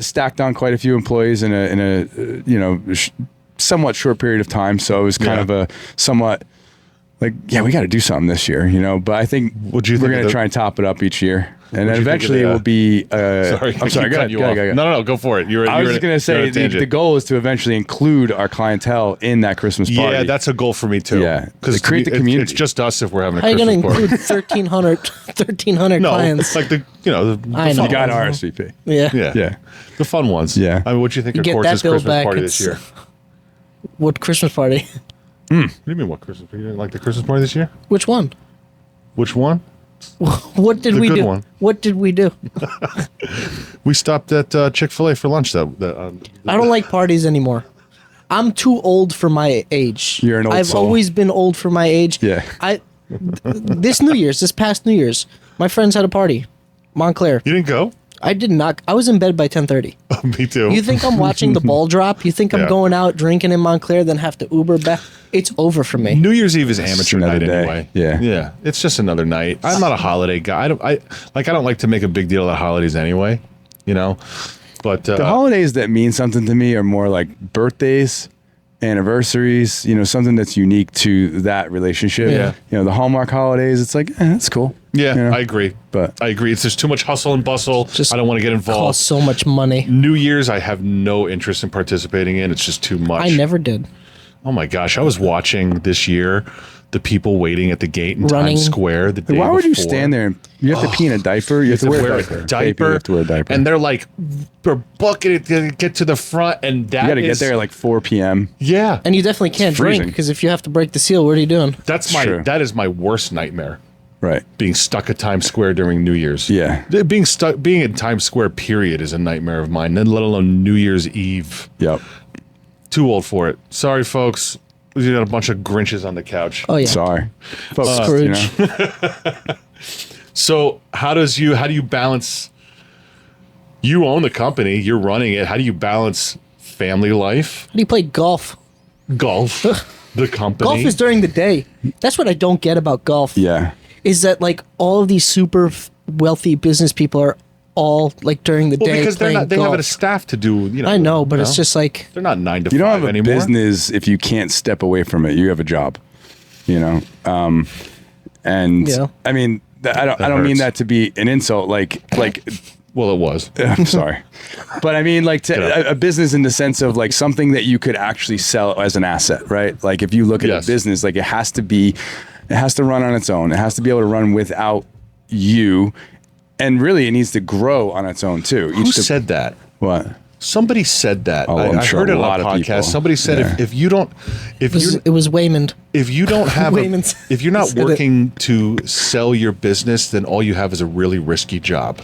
stacked on quite a few employees in a you know, somewhat short period of time. So it was kind of a somewhat like, yeah, we got to do something this year, you know. But I think we're going to try and top it up each year, and then eventually it will be. Sorry, I'm sorry. Go ahead. No, go for it. I was just going to say the goal is to eventually include our clientele in that Christmas party. Yeah, that's a goal for me too. Yeah, because create the community. It's just us if we're having a How Christmas party. How are you going to include 1,300 no, clients? It's like the I know. You got RSVP. Yeah. The fun ones. Yeah. I mean, what do you think You of get Court's that bill Christmas back, party this year? What Christmas party? What do you mean, what Christmas party? You didn't like the Christmas party this year? Which one? Which one? What did The we good do? one. What did we do? We stopped at Chick-fil-A for lunch. I don't like parties anymore. I'm too old for my age. You're an old I've soul. always been old for my age. Yeah. This past New Year's, my friends had a party. Montclair. You didn't go? I did not. I was in bed by 10:30. Oh, me too. You think I'm watching the ball drop? You think I'm going out drinking in Montclair, then have to Uber back? It's over for me. New Year's Eve is amateur night day. anyway. Yeah. It's just another night. I'm not a holiday guy. I don't like to make a big deal out of holidays anyway. You know, but the holidays that mean something to me are more like birthdays, anniversaries. You know, something that's unique to that relationship. Yeah. You know, the Hallmark holidays. It's like that's cool. Yeah, you know? I agree. But I agree. There's too much hustle and bustle. I don't want to get involved. Costs so much money. New Year's, I have no interest in participating in. It's just too much. I never did. Oh my gosh, I was watching this year the people waiting at the gate in Running. Times Square the day why would you before. stand there? You have to pee in a diaper. You have to wear a diaper. You have to wear a diaper. And they're like, they're bucking it to get to the front, and that You got to get there at like 4 p.m. Yeah, And you definitely can't drink freezing. because if you have to break the seal, what are you doing? that is my worst nightmare. Right. Being stuck at Times Square during New Year's. Yeah. Being in Times Square, period, is a nightmare of mine. Then let alone New Year's Eve. Yep. Too old for it. Sorry, folks. We got a bunch of Grinches on the couch. Oh yeah. Sorry. Folks, Scrooge. you know. So how do you balance? You own the company. You're running it. How do you balance family life, How do you play golf? golf, the company? Golf is during the day. That's what I don't get about golf. Yeah. Is that like all of these super wealthy business people are all like during the Well, day because playing they golf. have a staff to do. I know, but it's just like they're not 9 to 5 You don't have a anymore. business if you can't step away from it. You have a job, and Yeah. I mean, I don't mean that to be an insult. Like. Well, it was. I'm sorry, but I mean, like a business in the sense of like something that you could actually sell as an asset, right? Like if you look at a business, like it has to run on its own. It has to be able to run without you, and really, it needs to grow on its own too. Who said that? What? Somebody said that. Oh, I sure heard it a on lot a of podcast. people. Somebody said Yeah. if you don't, it was Waymond. if you don't have, Wayman's if you're not said it. working to sell your business, then all you have is a really risky job.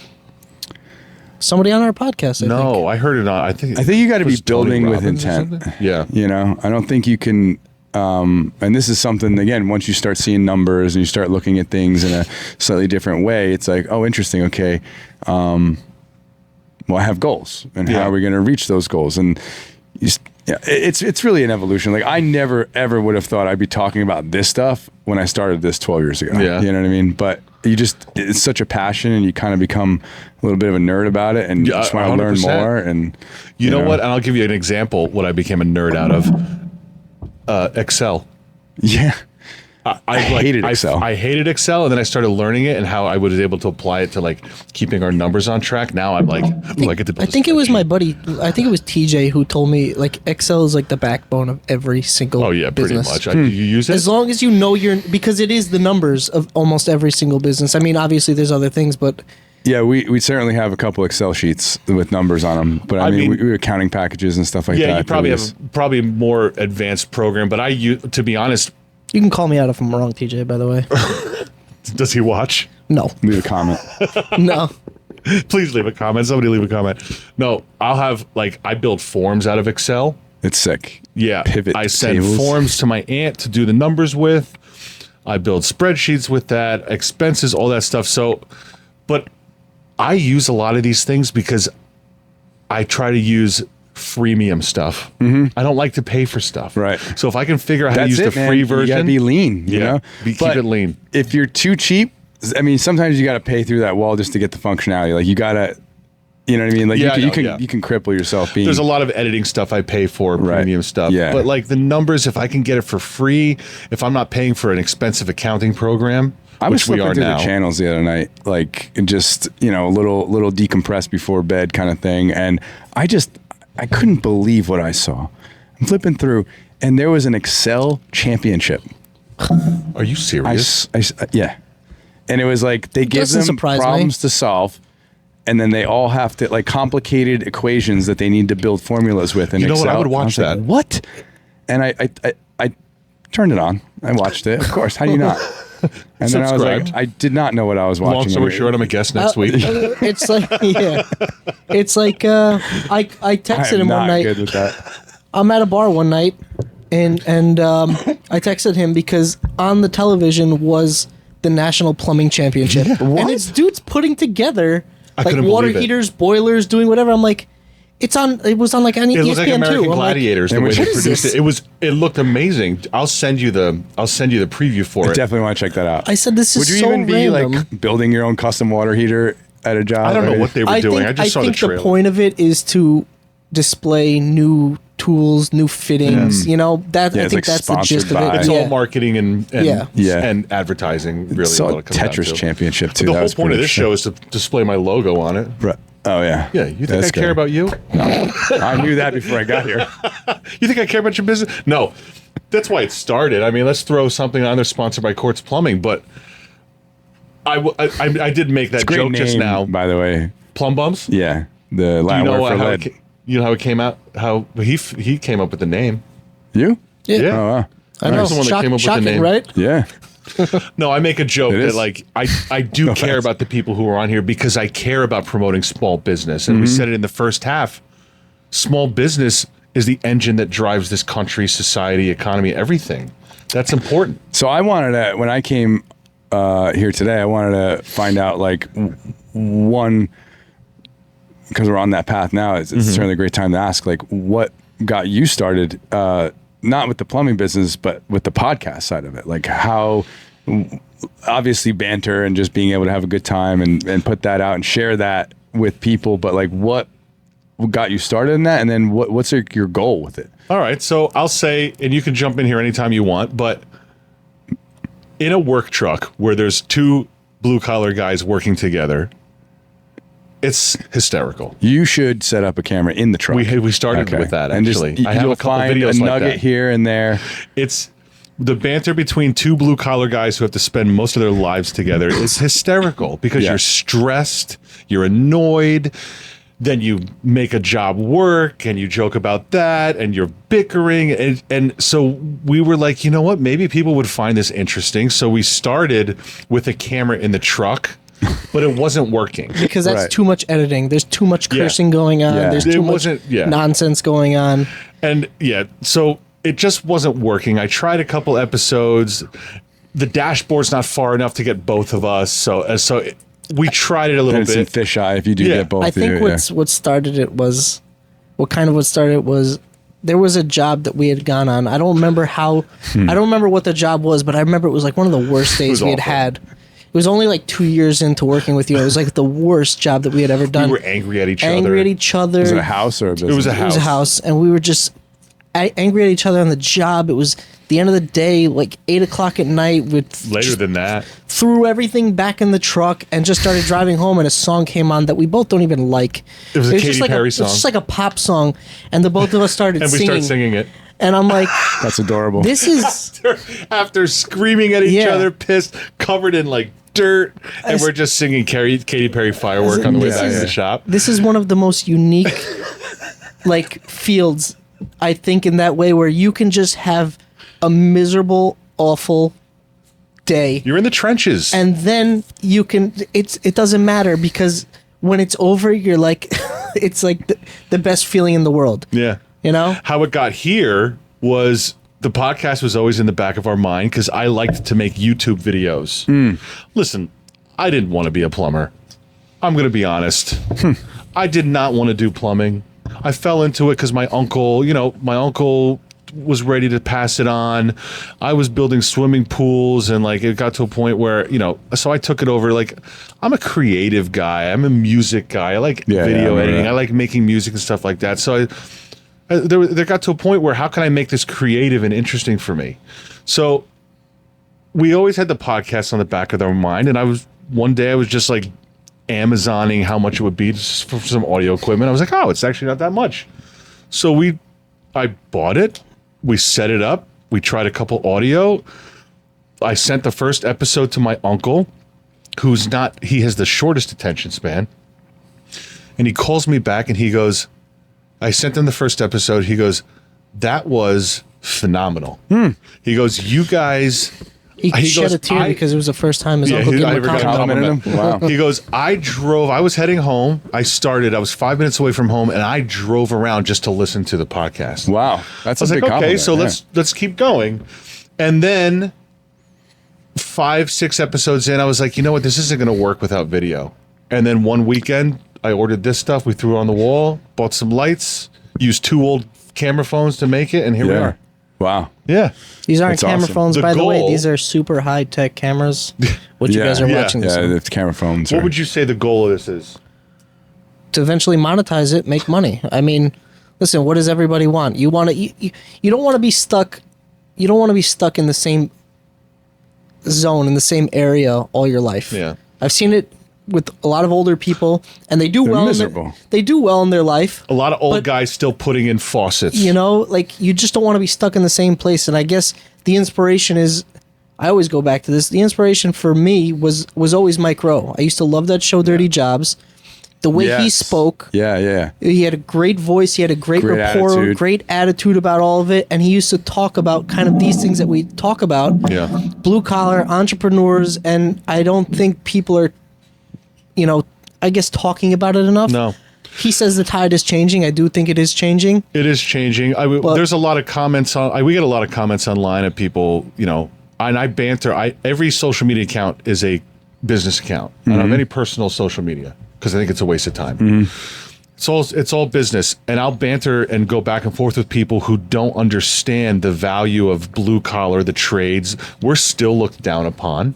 Somebody on our podcast. I think. No, I heard it on. I think you got to it be was Tony building with Robbins or intent. something. Yeah. I don't think you can. And this is something, again, once you start seeing numbers and you start looking at things in a slightly different way, it's like, oh, interesting. Okay. Well, I have goals, and how are we going to reach those goals? And it's really an evolution. Like I never ever would have thought I'd be talking about this stuff when I started this 12 years ago. Yeah. You know what I mean? But it's such a passion, and you kind of become a little bit of a nerd about it, and you just want to learn 100%. more. And You know what? And I'll give you an example. What I became a nerd out of Excel. Yeah. I hated Excel. I hated Excel, and then I started learning it and how I was able to apply it to like keeping our numbers on track. Now I'm like, I get to. I think it was my buddy. I think it was TJ who told me like Excel is like the backbone of every single. Oh yeah, pretty business. much. You use it As long as you know because it is the numbers of almost every single business. I mean, obviously there's other things, but Yeah, we certainly have a couple Excel sheets with numbers on them, but I mean we accounting packages and stuff like that. Yeah, you probably have probably more advanced program, but to be honest. You can call me out if I'm wrong, TJ, by the way. Does he watch? No. Leave a comment. No. Please leave a comment. Somebody leave a comment. No, I'll have I build forms out of Excel. It's sick. Yeah. Pivot I send tables. forms to my aunt to do the numbers with. I build spreadsheets with that, expenses, all that stuff. So, but I use a lot of these things because I try to use freemium stuff. I don't like to pay for stuff. Right. So if I can figure out how to use the man. free version, You gotta be lean. You know, keep But it lean. If you're too cheap, I mean, sometimes you got to pay through that wall just to get the functionality. Like you gotta, you know what I mean? Like you can cripple yourself. There's a lot of editing stuff I pay for, premium stuff. Yeah. But like the numbers, if I can get it for free, if I'm not paying for an expensive accounting program, I was which we flipping are through now. the channels the other night, like just a little decompressed before bed kind of thing, and I couldn't believe what I saw. I'm flipping through, and there was an Excel championship. Are you serious? Yeah. And it was like they give Doesn't them surprise me. problems to solve, and then they all have to complicated equations that they need to build formulas with in You know Excel. what? I would And watch was like, that. what? And I turned it on. I watched it. Of course. How do you not? And then I was like, Subscribed. I did not know what I was watching. Long story short, I'm a guest next week. It's like it's like I texted him one night. Good with that. I'm at a bar one night, and I texted him because on the television was the National Plumbing Championship, and it's dudes putting together couldn't water believe it. heaters, boilers, doing whatever. I'm like, it was on like any It ESPN looked like American too. I'm like, Gladiators the way what they is produced this? it. It looked amazing. I'll send you the preview for I it. definitely want to check that out. I said this Would is you so even be random. like building your own custom water heater at a job? I don't know what they were doing. I just saw the think trailer. the point of it is to display new tools, new fittings. You know that Yeah, I it's think like that's the gist sponsored of by- it. It's Yeah. all marketing and Yeah. and advertising. Really, Saw what it comes down Tetris to. championship too. The That whole was point of pretty this show is to display my logo on it. Right. Oh yeah. Yeah, you think That's I care good. about you? I knew that before I got here. You think I care about your business? No, that's why it started. I mean, let's throw something on there sponsored by Quartz Plumbing, but I did make that Great joke name, just now. by the way. Plumb Bums? Yeah, the Do Latin you know word for how lead. you know how it came out? How he came up with the name? You? Yeah. Yeah. Oh wow. I know. He's the one that came up with the Shocking, name. right? Yeah. No, I make a joke It that is. like I do care offense. about the people who are on here because I care about promoting small business. And we said it in the first half. Small business is the engine that drives this country, society, economy, everything. That's important. So I wanted to, when I came here today, I wanted to find out one, because we're on that path now, it's certainly a great time to ask, what got you started, not with the plumbing business, but with the podcast side of it? Like how, obviously banter and just being able to have a good time and put that out and share that with people, but like what got you started in that, and then what's your goal with it? All right, so I'll say, and you can jump in here anytime you want, but in a work truck where there's two blue collar guys working together, it's hysterical. You should set up a camera in the truck. We started with that, actually. And just, I have a couple videos a like nugget that. here and there. It's the banter between two blue collar guys who have to spend most of their lives together is hysterical because you're stressed, you're annoyed, then you make a job work and you joke about that and you're bickering. And so we were like, you know what, maybe people would find this interesting. So we started with a camera in the truck, but it wasn't working. Because that's too much editing. There's too much cursing going on. There's too much nonsense going on. And so it just wasn't working. I tried a couple episodes. The dashboard's not far enough to get both of us. So we tried it a little bit. It's in fisheye if you do get both. I think what started it was there was a job that we had gone on. I don't remember I don't remember what the job was, but I remember it was like one of the worst days we had. It was only like 2 years into working with you. It was like the worst job that we had ever done. We were angry at each other. Was it a house or a business? It was a house. It was a house, and we were just angry at each other on the job. It was the end of the day, like 8 o'clock at night. Later than that. Threw everything back in the truck and just started driving home, and a song came on that we both don't even like. It was a Katy just Perry It song. was just like a pop song, and the both of us started and we singing. started singing it. And I'm like, that's adorable. This is after screaming at each other, pissed, covered in like dirt, and we're just singing Katy Perry Firework on the way back to the shop. This is one of the most unique like fields, I think, in that way, where you can just have a miserable, awful day. You're in the trenches. And then you can it doesn't matter, because when it's over, you're like it's like the best feeling in the world. Yeah. You know? How it got here was the podcast was always in the back of our mind because I liked to make YouTube videos. Listen, I didn't want to be a plumber. I'm going to be honest. I did not want to do plumbing. I fell into it because my uncle was ready to pass it on. I was building swimming pools, and like it got to a point where, so I took it over. Like, I'm a creative guy. I'm a music guy. I like video editing. I like making music and stuff like that. So there got to a point where how can I make this creative and interesting for me? So we always had the podcast on the back of our mind, and one day I was just like Amazoning how much it would be just for some audio equipment. I was like, oh, it's actually not that much. So I bought it. We set it up. We tried a couple audio. I sent the first episode to my uncle, he has the shortest attention span. And he calls me back and he goes, I sent him the first episode. He goes, that was phenomenal. He goes, you guys. He shed a tear because it was the first time his uncle gave him a compliment. Wow. He goes, I was heading home. I was 5 minutes away from home, and I drove around just to listen to the podcast. Wow. That's a big okay, compliment. so let's keep going. And then 5-6 episodes in, I was like, you know what? This isn't going to work without video. And then one weekend, I ordered this stuff. We threw it on the wall, bought some lights, used 2 old camera phones to make it, and here we are. Wow. Yeah. These aren't That's camera awesome. phones, by the way. goal- These are super high-tech cameras, what you guys are watching this on. it's camera phones. What would you say the goal of this is? To eventually monetize it, make money. I mean, listen, what does everybody want? You want to you don't want to be stuck. You don't want to be stuck in the same zone, in the same area all your life. Yeah. I've seen it with a lot of older people, and they do well. Miserable. They do well in their life. A lot of old guys still putting in faucets. Like you just don't want to be stuck in the same place. And I guess the inspiration is, I always go back to this. The inspiration for me was always Mike Rowe. I used to love that show, Dirty Jobs. The way he spoke. Yeah. He had a great voice. He had a great rapport, attitude. great attitude about all of it. And he used to talk about kind of these things that we talk about. Yeah. Blue collar entrepreneurs. And I don't think people are, I guess talking about it enough. No. He says the tide is changing. I do think it is changing. It is changing. There's a lot of comments we get a lot of comments online of people, and I banter. Every social media account is a business account. I don't have any personal social media because I think it's a waste of time. It's all business, and I'll banter and go back and forth with people who don't understand the value of blue collar, the trades. We're still looked down upon.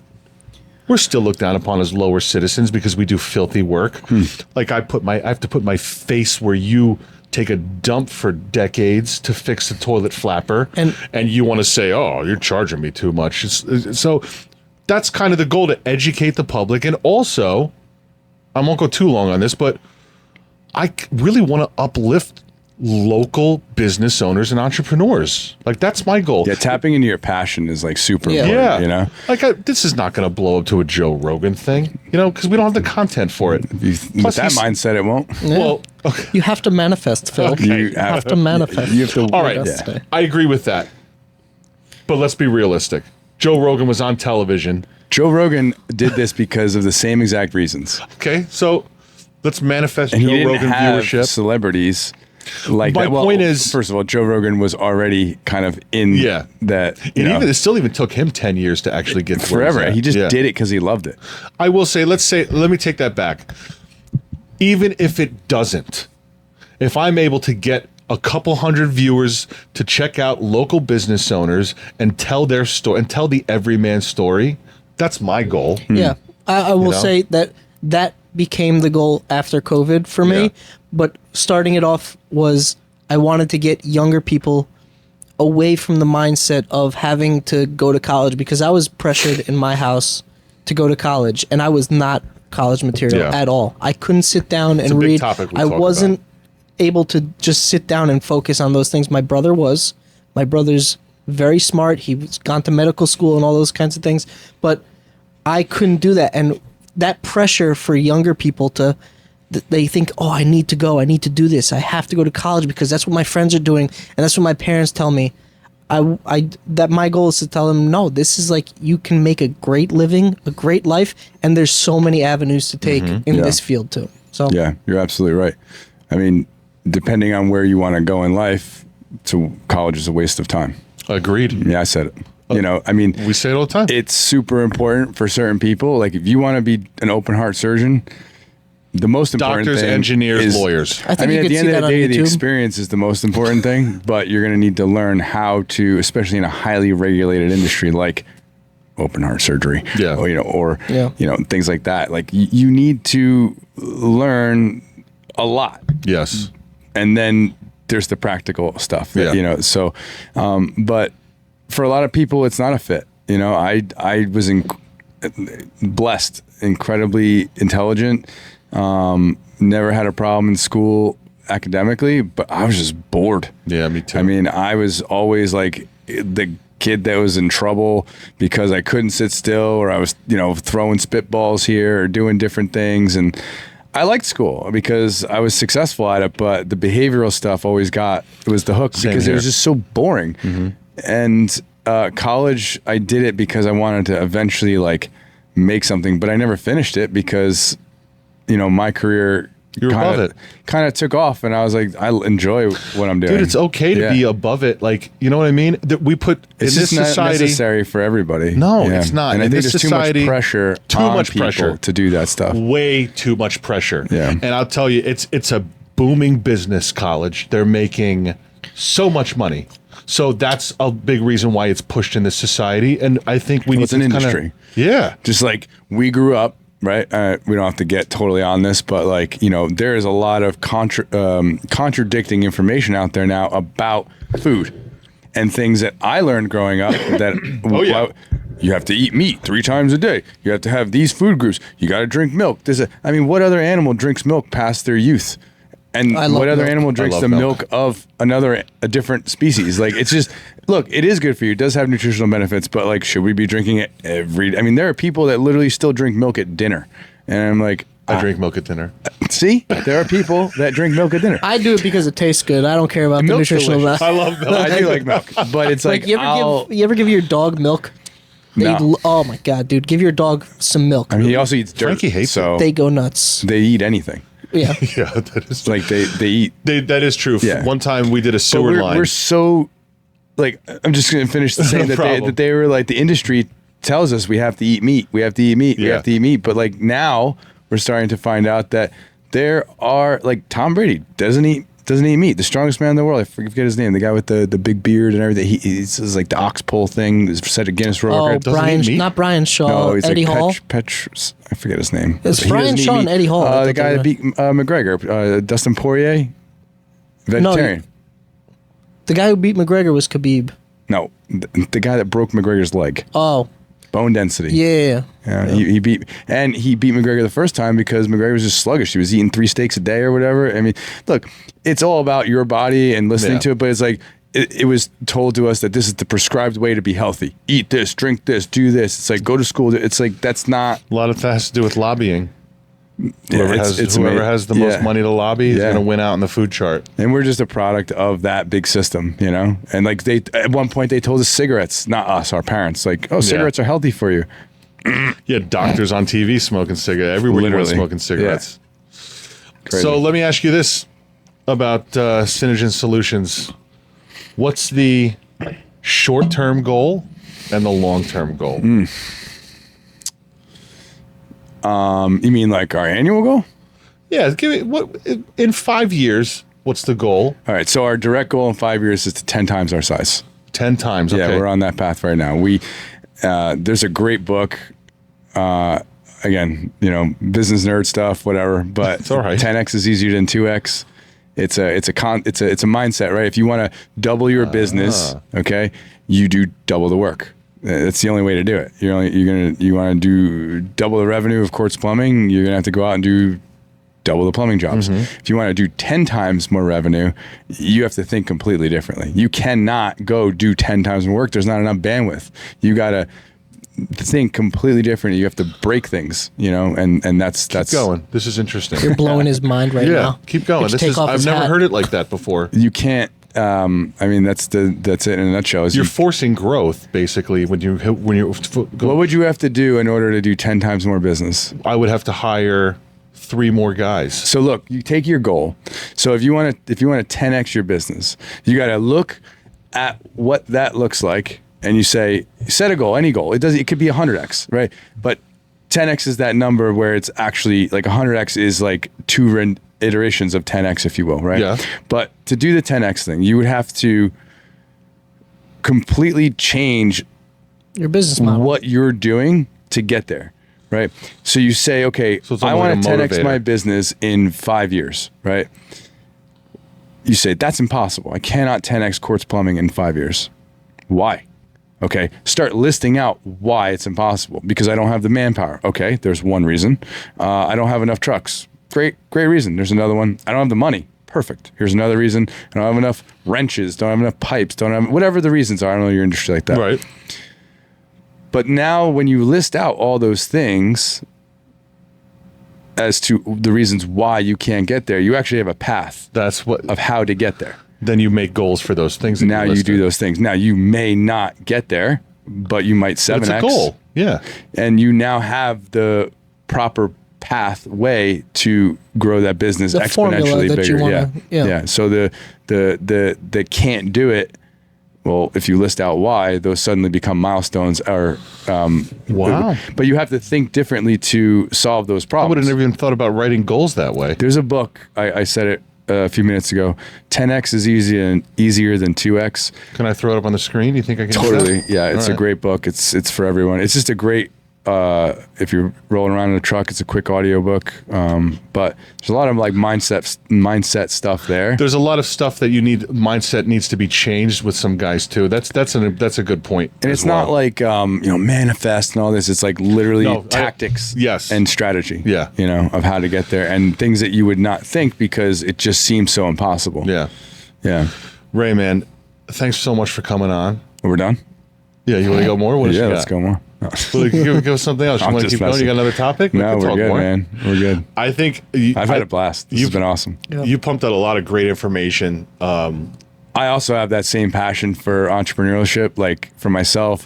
we're still looked down upon as lower citizens because we do filthy work. Like I have to put my face where you take a dump for decades to fix the toilet flapper, and you want to say, "Oh, you're charging me too much." So that's kind of the goal, to educate the public, and also, I won't go too long on this, but I really want to uplift local business owners and entrepreneurs. Like, that's my goal. Yeah, tapping into your passion is like super important. Yeah, You know, like this is not going to blow up to a Joe Rogan thing, you know, because we don't have the content for it. with that mindset, it won't. Well, You have to manifest, Phil. Okay. You have to manifest. You have to. all right, Yeah. I agree with that, but let's be realistic. Joe Rogan was on television. Joe Rogan did this because of the same exact reasons. Okay, so let's manifest And he Joe didn't Rogan have viewership. celebrities like My that. Well, point is, first of all, Joe Rogan was already kind of in that. It still even took him 10 years to actually get to where he's forever. at. He just Yeah. did it because he loved it. I will say, let me take that back. Even if it doesn't, if I'm able to get a couple hundred viewers to check out local business owners and tell their story and tell the everyman story, that's my goal. Yeah, I will You know? say that became the goal after COVID for me. Yeah. But starting it off was I wanted to get younger people away from the mindset of having to go to college, because I was pressured in my house to go to college, and I was not college material Yeah. at all. I couldn't sit down It's and a big read. topic we I talk wasn't about. able to just sit down and focus on those things. My brother was. My brother's very smart. He's gone to medical school and all those kinds of things, but I couldn't do that. And that pressure for younger people to, they think, oh, I need to go. I need to do this. I have to go to college because that's what my friends are doing, and that's what my parents tell me. That my goal is to tell them, no, this is like, you can make a great living, a great life, and there's so many avenues to take in Yeah. this field too. So Yeah, you're absolutely right. I mean, depending on where you want to go in life, to college is a waste of time. Agreed. Yeah, I said it. You know, I mean, We say it all the time. it's super important for certain people. Like, if you want to be an open heart surgeon, the most important Doctors, thing engineers, is, lawyers. I think mean, you at could the see end of that the on day, the YouTube. experience is the most important thing, but you're going to need to learn how to, especially in a highly regulated industry like open heart surgery, Yeah. or Yeah. things like that. Like, you need to learn a lot. Yes. And then there's the practical stuff, that, Yeah. So, but for a lot of people, it's not a fit. I was blessed, incredibly intelligent, never had a problem in school academically, but I was just bored. Yeah, me too. I mean, I was always like the kid that was in trouble because I couldn't sit still, or I was, throwing spitballs here or doing different things. And I liked school because I was successful at it, but the behavioral stuff always was the hook. Same because here. it was just so boring. And college, I did it because I wanted to eventually like make something, but I never finished it because, my career You're above it. kind of took off, and I was like, I enjoy what I'm doing. Dude, it's okay to Yeah. be above it. Like, you know what I mean? That we put It's in this just not society. necessary for everybody. No, it's not. And I In think this there's society, too much pressure. too on much people pressure. to do that stuff. Way too much pressure. Yeah. And I'll tell you, it's a booming business college. They're making so much money. So that's a big reason why it's pushed in this society. And I think we need It's to an kinda- industry. Yeah. Just like we grew up, right? We don't have to get totally on this, but like, there is a lot of contradicting information out there now about food and things that I learned growing up that Oh, yeah. you have to eat meat 3 times a day. You have to have these food groups. You got to drink milk. What other animal drinks milk past their youth? And I love what other milk. animal I drinks love the milk. milk of a different species? Like, it's just, look, it is good for you. It does have nutritional benefits, but like, should we be drinking it there are people that literally still drink milk at dinner. And I'm like, I drink milk at dinner. see, there are people that drink milk at dinner. I do it because it tastes good. I don't care about the Milk's nutritional delicious. value. I love milk. I do like milk, but it's like, you ever give your dog milk? No. Oh my god, dude! Give your dog some milk. I mean, he also eats dirt. Frankie hates so They go nuts. they eat anything. Yeah. Yeah, that is Like they eat. that is true. Yeah. One time we did a But sewer line. we're so like, I'm just going to finish the saying No problem. that they were like, the industry tells us we have to eat meat. We have to eat meat. We Yeah. have to eat meat. But like, now we're starting to find out that there are, like, Tom Brady doesn't eat Doesn't eat meat. The strongest man in the world. I forget his name. The guy with the big beard and everything. He's like the ox pull thing. Is set a Guinness World Record. Brian, not Brian Shaw. No, he's Eddie like Hall. I forget his name. It's He Brian doesn't eat Shaw and meat. Eddie Hall. The guy that beat McGregor, Dustin Poirier, vegetarian. The guy who beat McGregor was Khabib. No, the guy that broke McGregor's leg. Oh. Bone density. Yeah. He beat McGregor the first time because McGregor was just sluggish. He was eating 3 steaks a day or whatever. I mean, look, it's all about your body and listening to it, but it's like it was told to us that this is the prescribed way to be healthy. Eat this, drink this, do this. It's like go to school. It's like that's not. A lot of that has to do with lobbying. Whoever Whoever has the most money to lobby is going to win out in the food chart. And we're just a product of that big system, you know? And like at one point they told us cigarettes, not us, our parents, like, oh, cigarettes are healthy for you. Yeah, doctors on TV smoking cigarettes. Everywhere was smoking cigarettes. Yeah. So let me ask you this about Synogen Solutions. What's the short-term goal and the long-term goal? You mean like our annual goal? Yeah, give me what in 5 years. What's the goal? All right, so our direct goal in 5 years is to 10 times our size. 10 times. Okay. Yeah, we're on that path right now. There's a great book. Again, business nerd stuff, whatever. But it's all right. 10x is easier than 2x. It's a mindset, right? If you want to double your business, okay, you do double the work. That's the only way to do it. You want to do double the revenue of Quartz Plumbing, you're gonna have to go out and do double the plumbing jobs. If you want to do 10 times more revenue, you have to think completely differently. You cannot go do 10 times more work. There's not enough bandwidth. You gotta think completely different. You have to break things, and that's Keep going. This is interesting. You're blowing his mind right now. Yeah, keep going. I've never heard it like that before. You can't. That's it in a nutshell. You're forcing growth, basically, when you. What would you have to do in order to do 10 times more business? I would have to hire 3 more guys. So look, you take your goal. So if you want to 10x your business, you got to look at what that looks like, and you set a goal, any goal. It could be 100x, right? But 10x is that number where it's actually like 100x is like 2 iterations of 10x, if you will, right? Yeah. But to do the 10x thing, you would have to completely change your business model, what you're doing to get there, right? So you say, okay, I want to 10x my business in 5 years, right? You say, that's impossible. I cannot 10x Quartz Plumbing in 5 years. Why? Okay, start listing out why it's impossible. Because I don't have the manpower. Okay, there's one reason. I don't have enough trucks. Great reason. There's another one. I don't have the money. Perfect. Here's another reason. I don't have enough wrenches. Don't have enough pipes. Don't have whatever the reasons are. I don't know your industry like that. Right. But now when you list out all those things as to the reasons why you can't get there, you actually have a path of how to get there. Then you make goals for those things. Now you do those things. Now you may not get there, but you might 7x. It's a goal. Yeah. And you now have the proper pathway to grow that business the exponentially that bigger. You wanna, yeah. So the can't do it. Well, if you list out why, those suddenly become milestones. Wow. But you have to think differently to solve those problems. I would have never even thought about writing goals that way. There's a book. I said it a few minutes ago. 10x is easier than 2x. Can I throw it up on the screen? You think I can? Totally. Do that? Yeah, it's a great book. It's for everyone. It's just a great. If you're rolling around in a truck, it's a quick audio book. But there's a lot of like mindset stuff there. There's a lot of stuff that you need. Mindset needs to be changed with some guys too. That's a good point. And it's not like manifest and all this. It's like literally tactics, and strategy. Yeah, of how to get there and things that you would not think because it just seems so impossible. Yeah. Ray, man, thanks so much for coming on. We're done. Yeah, you want to go more? Let's go more. Well, give us something else. You want to keep going? You got another topic? No, we're good, man. We're good. I think I've had a blast. This has been awesome. You pumped out a lot of great information. I also have that same passion for entrepreneurship. Like for myself,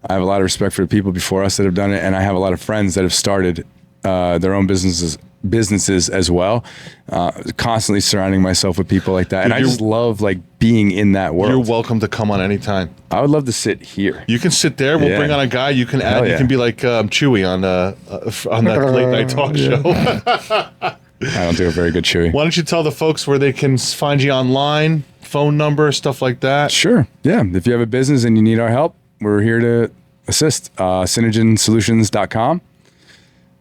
I have a lot of respect for the people before us that have done it, and I have a lot of friends that have started their own businesses as well. Constantly surrounding myself with people like that, and I just love like being in that world. You're welcome to come on anytime. I would love to sit here. You can sit there. We'll bring on a guy. You can add. You can be like Chewy on that late night talk show. I don't do a very good Chewy. Why don't you tell the folks where they can find you online, phone number, stuff like that? Sure. Yeah. If you have a business and you need our help, we're here to assist. SynogenSolutions.com.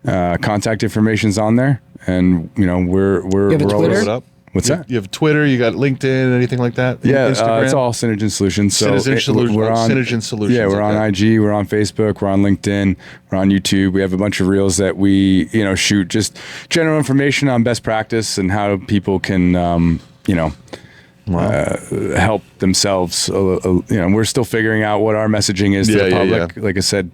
Contact information's on there, and we're have a always Twitter? What's that? You have Twitter, you got LinkedIn, anything like that? Yeah, Instagram? it's all Synogen Solutions. So Synogen Solutions. Yeah, we're on IG, we're on Facebook, we're on LinkedIn, we're on YouTube. We have a bunch of reels that we shoot just general information on best practice and how people can help themselves. We're still figuring out what our messaging is to the public. Yeah. Like I said,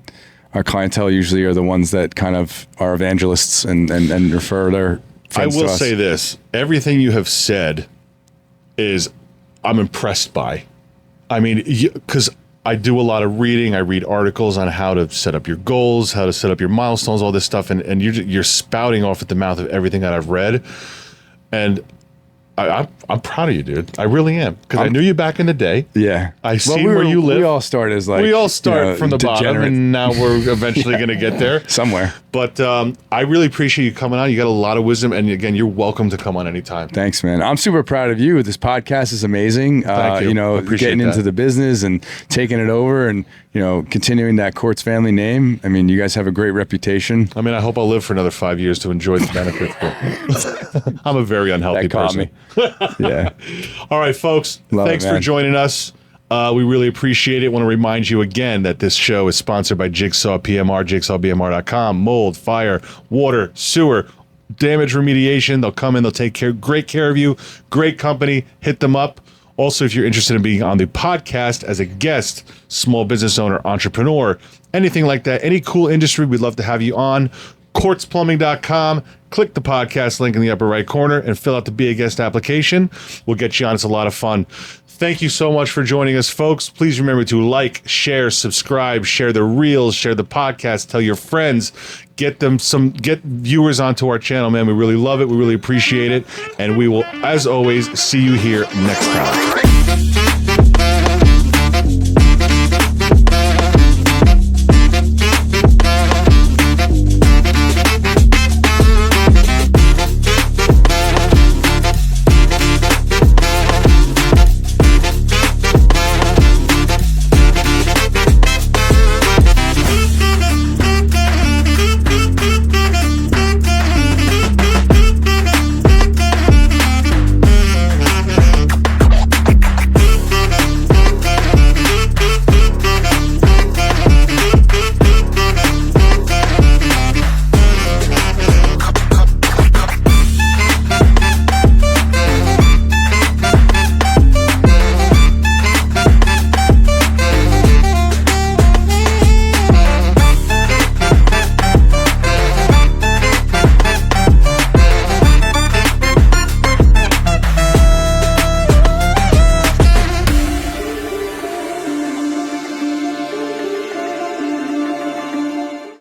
our clientele usually are the ones that kind of are evangelists and refer their friends to us. I will say this. Everything you have said I'm impressed by. I mean, because I do a lot of reading. I read articles on how to set up your goals, how to set up your milestones, all this stuff. And you're spouting off at the mouth of everything that I've read. And I'm proud of you, dude. I really am, because I knew you back in the day. Yeah, I see where you live. We all start as from the bottom, and now we're eventually going to get there somewhere. But I really appreciate you coming on. You got a lot of wisdom, and again, you're welcome to come on anytime. Thanks, man. I'm super proud of you. This podcast is amazing. Thank you. Getting into the business and taking it over, and continuing that Courts family name. I mean, you guys have a great reputation. I mean, I hope I'll live for another 5 years to enjoy the benefits. I'm a very unhealthy person. Me. Yeah. All right, folks. Thanks for joining us. We really appreciate it. Want to remind you again that this show is sponsored by Jigsaw PMR, jigsawbmr.com. Mold, fire, water, sewer, damage remediation. They'll come in. They'll take great care of you. Great company. Hit them up. Also, if you're interested in being on the podcast as a guest, small business owner, entrepreneur, anything like that, any cool industry, we'd love to have you on. CourtsPlumbing.com. Click the podcast link in the upper right corner and fill out the Be a Guest application. We'll get you on. It's a lot of fun. Thank you so much for joining us, folks. Please remember to like, share, subscribe, share the reels, share the podcast, tell your friends, get viewers onto our channel, man. We really love it. We really appreciate it. And we will, as always, see you here next time.